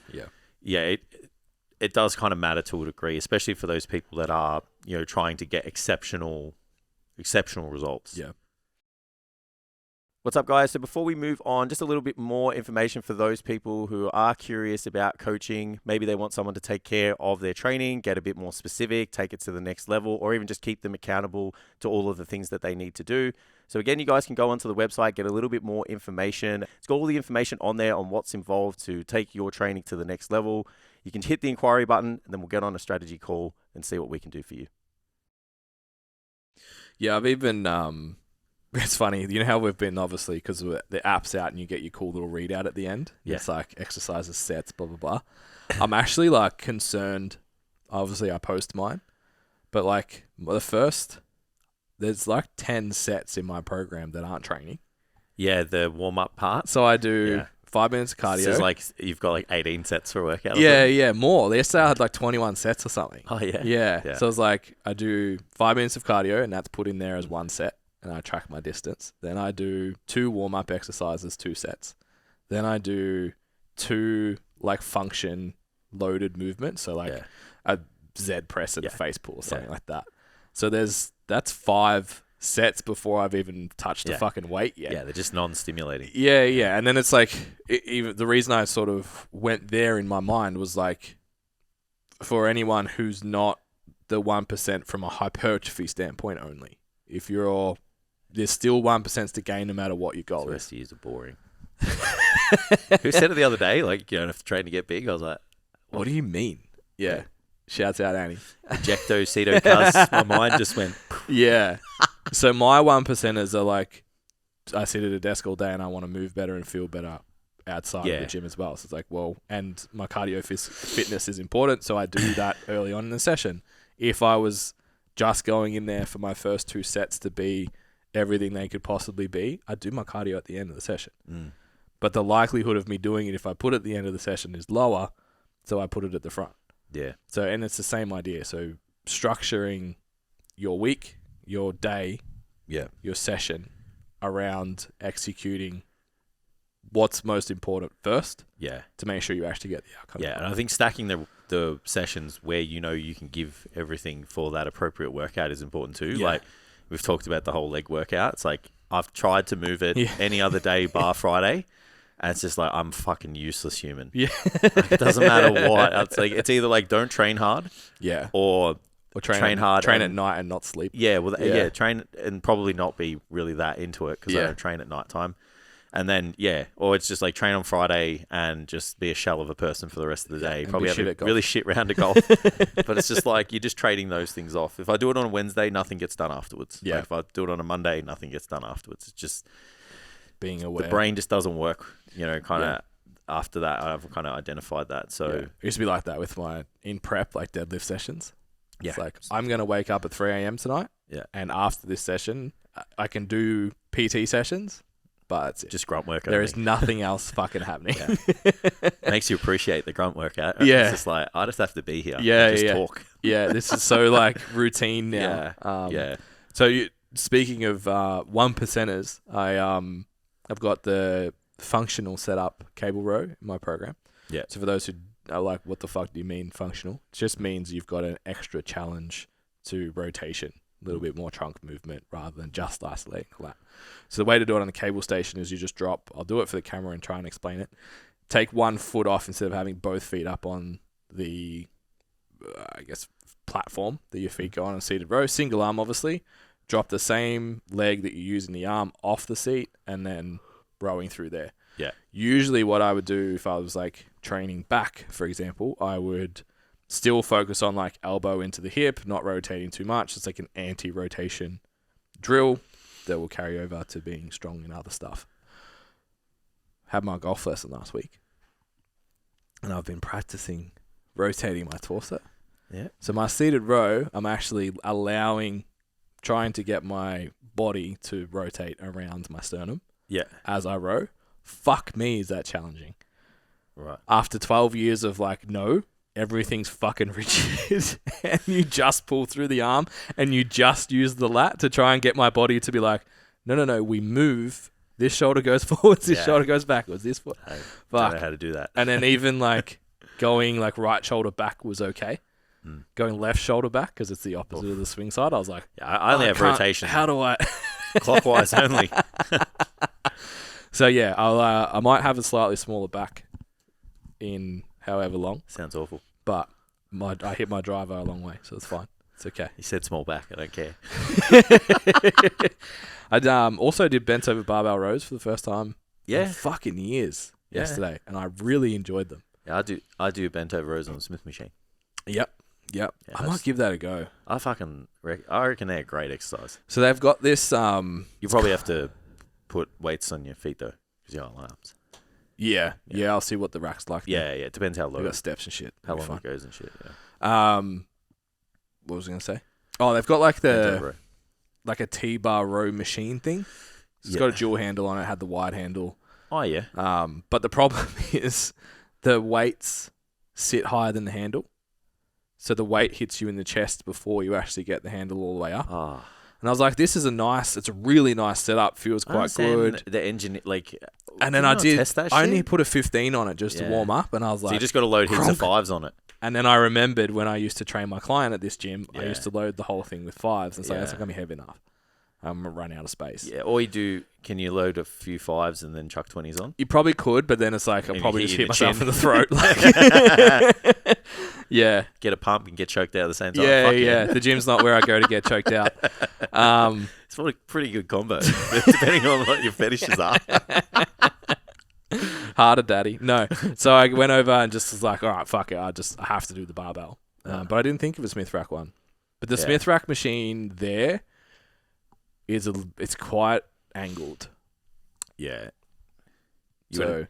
it does kind of matter to a degree, especially for those people that are, trying to get exceptional results. Yeah. What's up, guys? So before we move on, just a little bit more information for those people who are curious about coaching. Maybe they want someone to take care of their training, get a bit more specific, take it to the next level, or even just keep them accountable to all of the things that they need to do. So again, you guys can go onto the website, get a little bit more information. It's got all the information on there on what's involved to take your training to the next level. You can hit the inquiry button, and then we'll get on a strategy call and see what we can do for you. Yeah, I've even... It's funny, you know how we've been, obviously, because the app's out and you get your cool little readout at the end? Yeah. It's like exercises, sets, blah, blah, blah. I'm actually like concerned. Obviously, I post mine. But like there's like 10 sets in my program that aren't training. Yeah, the warm-up part. So I do 5 minutes of cardio. So it's like you've got like 18 sets for a workout. Yeah, more. Yesterday I had like 21 sets or something. Oh, yeah. Yeah. So it's like I do 5 minutes of cardio and that's put in there as 1 set. And I track my distance. Then I do 2 warm-up exercises, 2 sets. Then I do 2 like function loaded movements. So like a Z press and a face pull or something like that. So that's 5 sets before I've even touched the fucking weight yet. Yeah, they're just non-stimulating. Yeah. And then it's like, even the reason I sort of went there in my mind was like, for anyone who's not the 1% from a hypertrophy standpoint only, there's still 1% to gain no matter what your goal is. The rest of years are boring. Who said it the other day? Like, you don't have to train to get big. I was like, what do you mean? Yeah. Shouts out, Annie. Ejecto, ceto, cuz. My mind just went. Yeah. So my 1%ers are like, I sit at a desk all day and I want to move better and feel better outside of the gym as well. So it's like, well, and my cardio fitness is important. So I do that early on in the session. If I was just going in there for my first 2 sets to be everything they could possibly be, I'd do my cardio at the end of the session. But the likelihood of me doing it if I put it at the end of the session is lower, so I put it at the front. Yeah. So, and it's the same idea. So structuring your week, your day, your session around executing what's most important first. Yeah. To make sure you actually get the outcome. Yeah, and I think stacking the sessions where you can give everything for that appropriate workout is important too. Yeah. Like we've talked about the whole leg workout. It's like I've tried to move it any other day bar Friday. And it's just like, I'm a fucking useless human. Yeah. Like, it doesn't matter what. It's like, it's either like, don't train hard. Yeah. Or train hard. Train at night and not sleep. Yeah. Well, train and probably not be really that into it because I don't train at night time. And then, or it's just like train on Friday and just be a shell of a person for the rest of the day. Probably have a really shit round of golf. But it's just like, you're just trading those things off. If I do it on a Wednesday, nothing gets done afterwards. Yeah. Like if I do it on a Monday, nothing gets done afterwards. It's just being aware. The brain just doesn't work, kind of after that. I've kind of identified that. So it used to be like that with my in prep, like deadlift sessions. Yeah. It's like, I'm going to wake up at 3 a.m. tonight. Yeah. And after this session, I can do PT sessions. but that's it. Just grunt work. There is nothing else fucking happening. Makes you appreciate the grunt workout. Yeah. It's just like, I just have to be here. Yeah, Just yeah. talk. Yeah, this is so like routine now. Yeah. So speaking of 1%ers, I've got the functional setup cable row in my program. Yeah. So for those who are like, what the fuck do you mean functional? It just means you've got an extra challenge to rotation, a little bit more trunk movement rather than just isolating the lat. So the way to do it on the cable station is you just drop, I'll do it for the camera and try and explain it. Take 1 foot off instead of having both feet up on the, platform that your feet go on a seated row. Single arm, obviously. Drop the same leg that you use in the arm off the seat and then rowing through there. Yeah. Usually what I would do if I was like training back, for example, I would still focus on like elbow into the hip, not rotating too much. It's like an anti-rotation drill that will carry over to being strong in other stuff. Had my golf lesson last week and I've been practicing rotating my torso. Yeah. So my seated row, I'm actually trying to get my body to rotate around my sternum. Yeah. As I row. Fuck me, is that challenging. Right. After 12 years of like, no, everything's fucking rigid and you just pull through the arm and you just use the lat to try and get my body to be like, no, we move. This shoulder goes forwards, this shoulder goes backwards, this foot. I don't know how to do that. And then even like going like right shoulder back was okay. Going left shoulder back because it's the opposite of the swing side. I was like, I only have rotation. How do I? Clockwise only. So yeah, I might have a slightly smaller back in however long. Sounds awful. But I hit my driver a long way, so it's fine. It's okay. You said small back. I don't care. I also did bent over barbell rows for the first time in fucking years yesterday, and I really enjoyed them. Yeah, I do bent over rows on the Smith machine. Yep. Yeah, I might give that a go. I reckon they're great exercise. So they've got this. You probably have to put weights on your feet though, because you got arms. Yeah. I'll see what the rack's like. Yeah. It depends how low. They've got steps and shit. How long it goes and shit. Yeah. What was I gonna say? Oh, they've got like a T-bar row machine thing. It's got a dual handle on it. Had the wide handle. Oh yeah. But the problem is the weights sit higher than the handle. So the weight hits you in the chest before you actually get the handle all the way up. Ah. And I was like, it's a really nice setup. Feels quite good. The engine, and then I only put a 15 on it just to warm up. And I was like, so you just got to load heaps of 5s on it. And then I remembered when I used to train my client at this gym, I used to load the whole thing with 5s. And so that's not going to be heavy enough. I'm going to run out of space. Yeah, or can you load a few 5s and then chuck 20s on? You probably could, but then it's like, I'll probably just hit myself in the throat. Yeah. Get a pump and get choked out at the same time. Yeah. The gym's not where I go to get choked out. It's a pretty good combo, depending on what your fetishes are. Harder, daddy. No. So I went over and just was like, all right, fuck it. I have to do the barbell. But I didn't think of a Smith rack one. But the Smith rack machine there it's quite angled. Yeah. You'd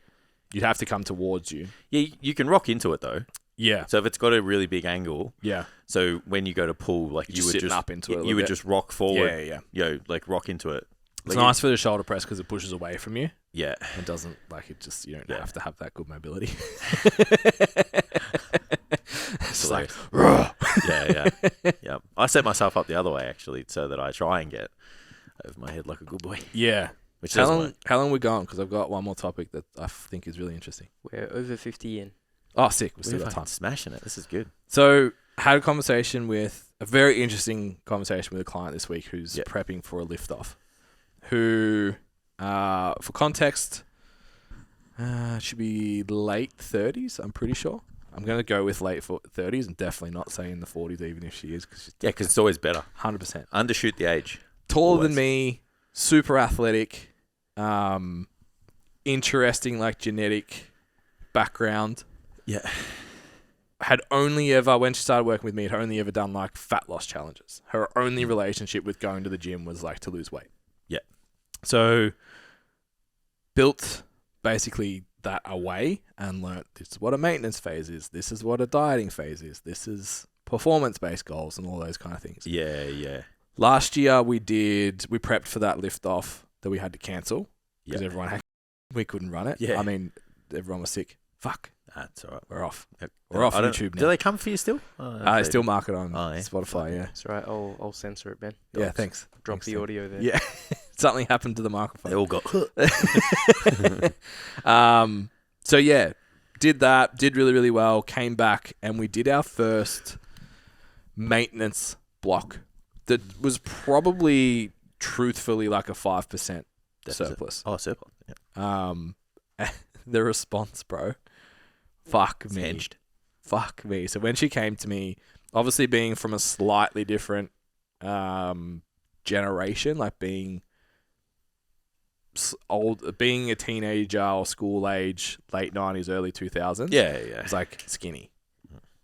have to come towards you. Yeah, you can rock into it though. Yeah. So if it's got a really big angle, yeah. So when you go to pull, like you would just up into it. You would just rock forward. Yeah. Rock into it. It's nice for the shoulder press because it pushes away from you. Yeah. It doesn't you don't have to have that good mobility. It's like, yeah. I set myself up the other way actually, so that I try and get over my head like a good boy. Yeah. How long we going? Because I've got one more topic that I think is really interesting. We're over 50 in. Oh, sick. We've still got time. Smashing it. This is good. So, had a very interesting conversation with a client this week who's prepping for a lift-off. Who, for context, should be late 30s, I'm pretty sure. I'm going to go with late 30s and definitely not say in the 40s, even if she is. Because it's always better. 100%. Undershoot the age. Taller than me, super athletic, interesting, genetic background. Yeah. Had only ever, when she started working with me, had only ever done fat loss challenges. Her only relationship with going to the gym was to lose weight. Yeah. So built basically that away and learnt this is what a maintenance phase is. This is what a dieting phase is. This is performance-based goals and all those kind of things. Yeah. Last year we prepped for that lift off that we had to cancel. because we couldn't run it. Yeah. I mean, everyone was sick. Fuck. That's all right. We're off. Yep. We're off I don't- YouTube now. Do they come for you still? I still mark it on Oh, yeah. Spotify, yeah. That's right. I'll censor it, Ben. Yeah, thanks. Drop Thanks, the Tim. audio there. Yeah. Something happened to the microphone. They all got. So yeah, did that, did really, really well, came back, and we did our first maintenance block that was probably truthfully like a 5% surplus. Oh, surplus. Yeah. The response, bro. Fuck It's me. hinged. Fuck me. So when she came to me, obviously being from a slightly different generation, like being being a teenager or school age, late 90s, early 2000s. Yeah. It's like skinny.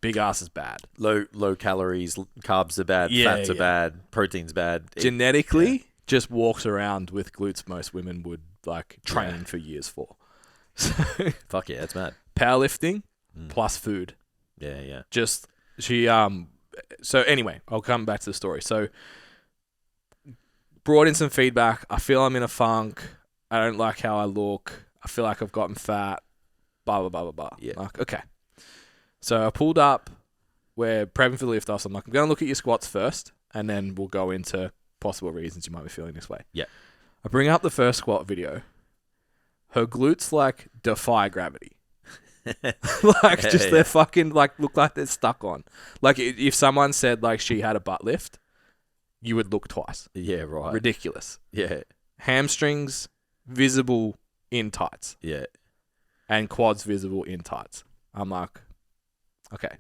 Big ass is bad. Low calories, carbs are bad, Yeah, fats are yeah. bad, protein's bad. Genetically, just walks around with glutes most women would like train for years for. So Fuck yeah, that's mad. powerlifting plus food. Yeah. Just she so anyway, I'll come back to the story. So brought in some feedback. I feel I'm in a funk. I don't like how I look. I feel like I've gotten fat. Blah blah blah blah blah. Yeah. Like, okay. So I pulled up. We're prepping for the lift off. I'm like, I'm gonna look at your squats first, and then we'll go into possible reasons you might be feeling this way. Yeah. I bring up the first squat video. Her glutes like defy gravity. Like just they're fucking like look like they're stuck on. Like if someone said like she had a butt lift, you would look twice. Yeah, right. Ridiculous. Yeah. Hamstrings visible in tights Yeah. and quads visible in tights. I'm like, okay,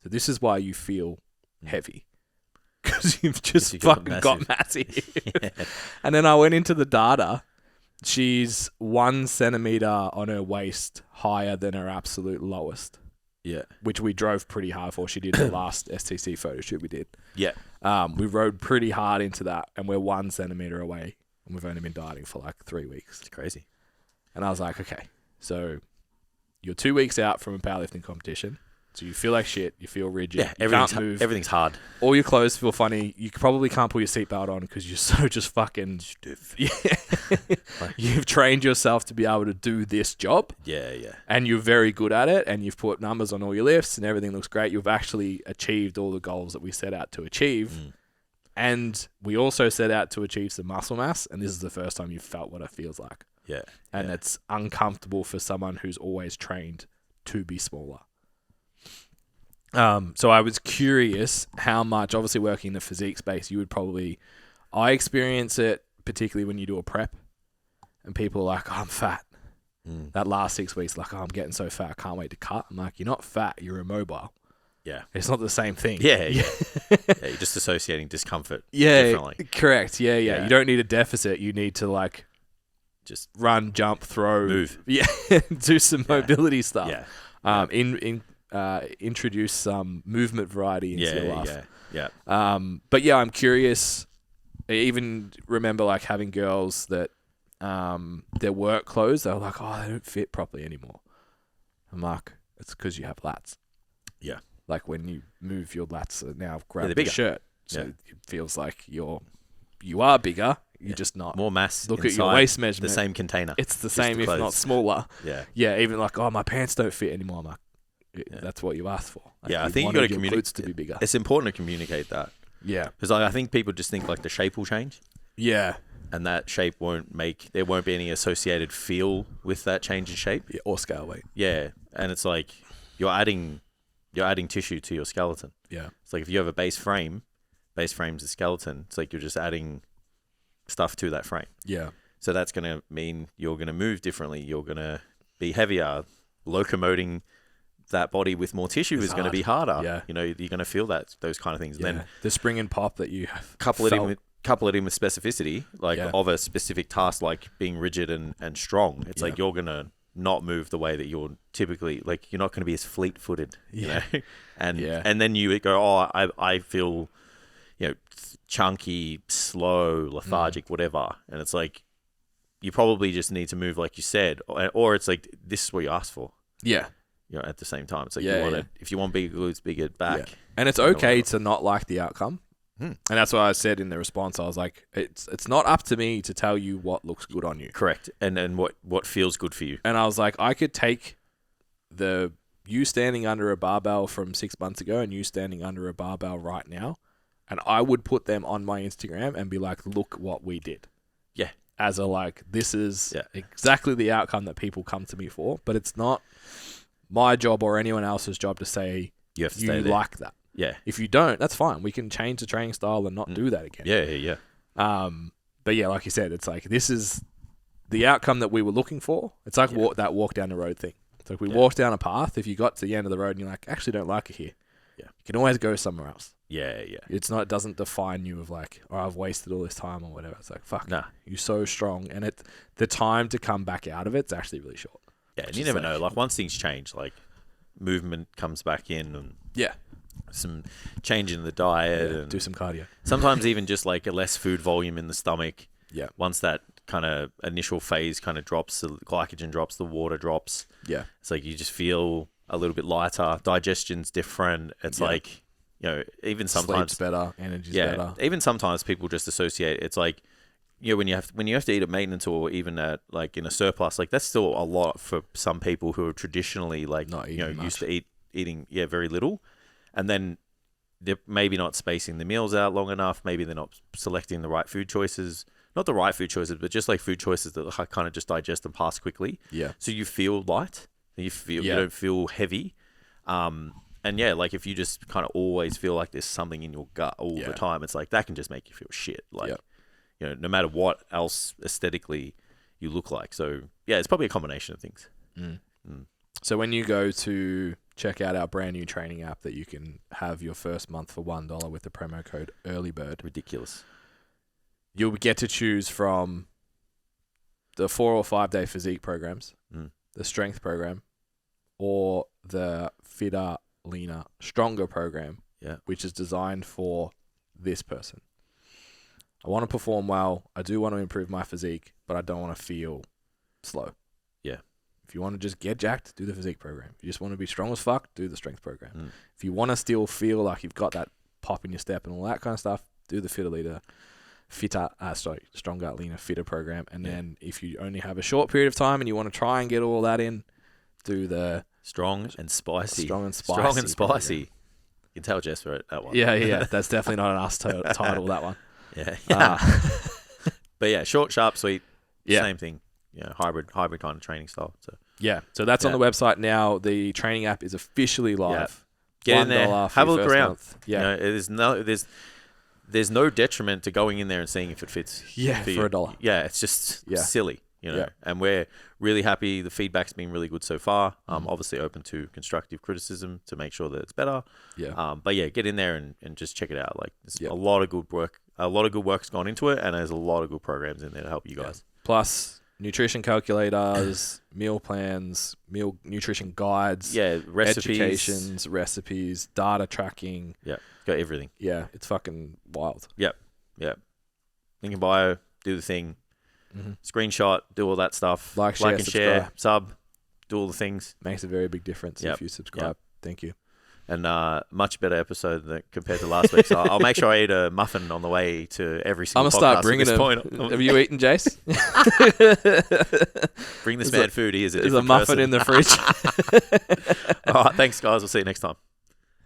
so this is why you feel heavy. Because you've just you got fucking got massive. massive. Yeah. And then I went into the data. She's 1 centimeter on her waist higher than her absolute lowest, Yeah. which we drove pretty hard for. She did the last STC photo shoot we did. Yeah. We rode pretty hard into that, and we're 1 centimeter away, and we've only been dieting for like 3 weeks. It's crazy. And I was like, okay, so you're 2 weeks out from a powerlifting competition. So you feel like shit. You feel rigid. Yeah, you can't move. everything's hard. All your clothes feel funny. You probably can't put your seatbelt on because you're so just fucking stiff. Yeah. You've trained yourself to be able to do this job. Yeah. And you're very good at it. And you've put numbers on all your lifts and everything looks great. You've actually achieved all the goals that we set out to achieve. And we also set out to achieve some muscle mass. And this is the first time you've felt what it feels like. Yeah. And it's uncomfortable for someone who's always trained to be smaller. So I was curious how much, obviously working in the physique space, you would probably, I experience it particularly when you do a prep and people are like, oh, I'm fat. That last 6 weeks, like, oh, I'm getting so fat, I can't wait to cut. I'm like, you're not fat, you're immobile. Yeah. It's not the same thing. Yeah. You're just associating discomfort Yeah, differently. correct. Yeah. Yeah. You don't need a deficit. You need to like Just run, jump, throw. move. Yeah. Do some mobility stuff. Yeah. Introduce some movement variety into your life. Yeah. But yeah, I'm curious. I even remember like having girls that their work clothes, they were like, oh, they don't fit properly anymore. I'm like, it's because you have lats. Yeah. Like when you move your lats are now grab they're the bigger. shirt. So Yeah. it feels like you are bigger. You're just not. More mass. Look at your inside waist measurement. The same container. It's the Just same, the if not clothes. smaller. Yeah. Yeah, even like, oh, my pants don't fit anymore. I'm like, that's what you asked for. Like, Yeah, I you think you wanted got to your communicate glutes to be bigger. It's important to communicate that Yeah. because I think people just think like the shape will change, Yeah. and that shape there won't be any associated feel with that change in shape. Yeah, or scale weight. Yeah, and it's like you're adding tissue to your skeleton. Yeah. It's like if you have a base frame's a skeleton. It's like you're just adding stuff to that frame. Yeah. So that's going to mean you're going to move differently. You're going to be heavier. Locomoting that body with more tissue is going to be harder. Yeah. You know, you're going to feel those kind of things. Yeah. And then The spring and pop that you have. couple it in felt. with specificity, like Yeah. of a specific task, like being rigid and strong. It's Yeah. like you're going to not move the way that you're typically, like you're not going to be as fleet-footed. Yeah. You know? And Yeah. and then you go, oh, I feel, chunky, slow, lethargic, whatever. And it's like, you probably just need to move like you said, or it's like, this is what you asked for, Yeah. at the same time. It's like, Yeah, if you want bigger glutes, bigger back. And it's okay to not like the outcome. And that's why I said in the response, I was like, it's not up to me to tell you what looks good on you. Correct. And what feels good for you. And I was like, I could take you standing under a barbell from 6 months ago and you standing under a barbell right now, and I would put them on my Instagram and be like, look what we did. Yeah. As a like, this is exactly the outcome that people come to me for, but it's not my job or anyone else's job to say you have to stay there. Like that. Yeah. If you don't, that's fine. We can change the training style and not do that again. Yeah. But yeah, like you said, it's like, this is the outcome that we were looking for. It's like that walk down the road thing. It's like we walk down a path. If you got to the end of the road and you're like, actually don't like it here. Yeah. You can always go somewhere else. Yeah. It doesn't define you of like, oh, I've wasted all this time or whatever. It's like, fuck. Nah. You're so strong. And the time to come back out of it's actually really short. Yeah. And you never know. Like once things change, like movement comes back in and some change in the diet and do some cardio. Sometimes even just like a less food volume in the stomach. Yeah. Once that kind of initial phase kind of drops, the glycogen drops, the water drops. Yeah. It's like you just feel a little bit lighter. Digestion's different. It's like, even sometimes sleep's better, energy's better. Even sometimes people just associate. It's like, when you have to eat at maintenance or even at like in a surplus, like that's still a lot for some people who are traditionally like used to eating very little, and then they're maybe not spacing the meals out long enough. Maybe they're not selecting the right food choices. Not the right food choices, but just like food choices that kind of just digest and pass quickly. Yeah. So you feel light. You don't feel heavy. And like if you just kind of always feel like there's something in your gut all the time, it's like that can just make you feel shit. Like, no matter what else aesthetically you look like. So it's probably a combination of things. So when you go to check out our brand new training app that you can have your first month for $1 with the promo code EARLYBIRD. Ridiculous. You'll get to choose from the 4 or 5 day physique programs, the strength program, or the fitter, leaner, stronger program, which is designed for this person. I want to perform well. I do want to improve my physique, but I don't want to feel slow. Yeah. If you want to just get jacked, do the physique program. If you just want to be strong as fuck, do the strength program. If you want to still feel like you've got that pop in your step and all that kind of stuff, do the stronger, leaner, fitter program. And then if you only have a short period of time and you want to try and get all that in, do the strong and spicy. Program. You can tell Jess for that one. Yeah. That's definitely not an us title, that one. But short, sharp, sweet. Same thing. Hybrid kind of training style. So that's on the website now. The training app is officially live. Get in there, have a look around. Month. There's no detriment to going in there and seeing if it fits. For $1. It's just silly, And we're really happy. The feedback's been really good so far. Obviously open to constructive criticism to make sure that it's better. But get in there and just check it out. Like there's a lot of good work. A lot of good work's gone into it, and there's a lot of good programs in there to help you guys. Plus nutrition calculators, meal plans, meal nutrition guides, recipes, recipes, data tracking. Got everything. It's fucking wild. Link in bio, do the thing. Screenshot, do all that stuff. Like and share, sub, do all the things. Makes a very big difference if you subscribe. Thank you. And much better episode compared to last week. So I'll make sure I eat a muffin on the way to every single podcast. I'm gonna start bringing at this point. Have you eaten, Jace? Bring this man food. He is a muffin person. in the fridge. All right, thanks guys. We'll see you next time.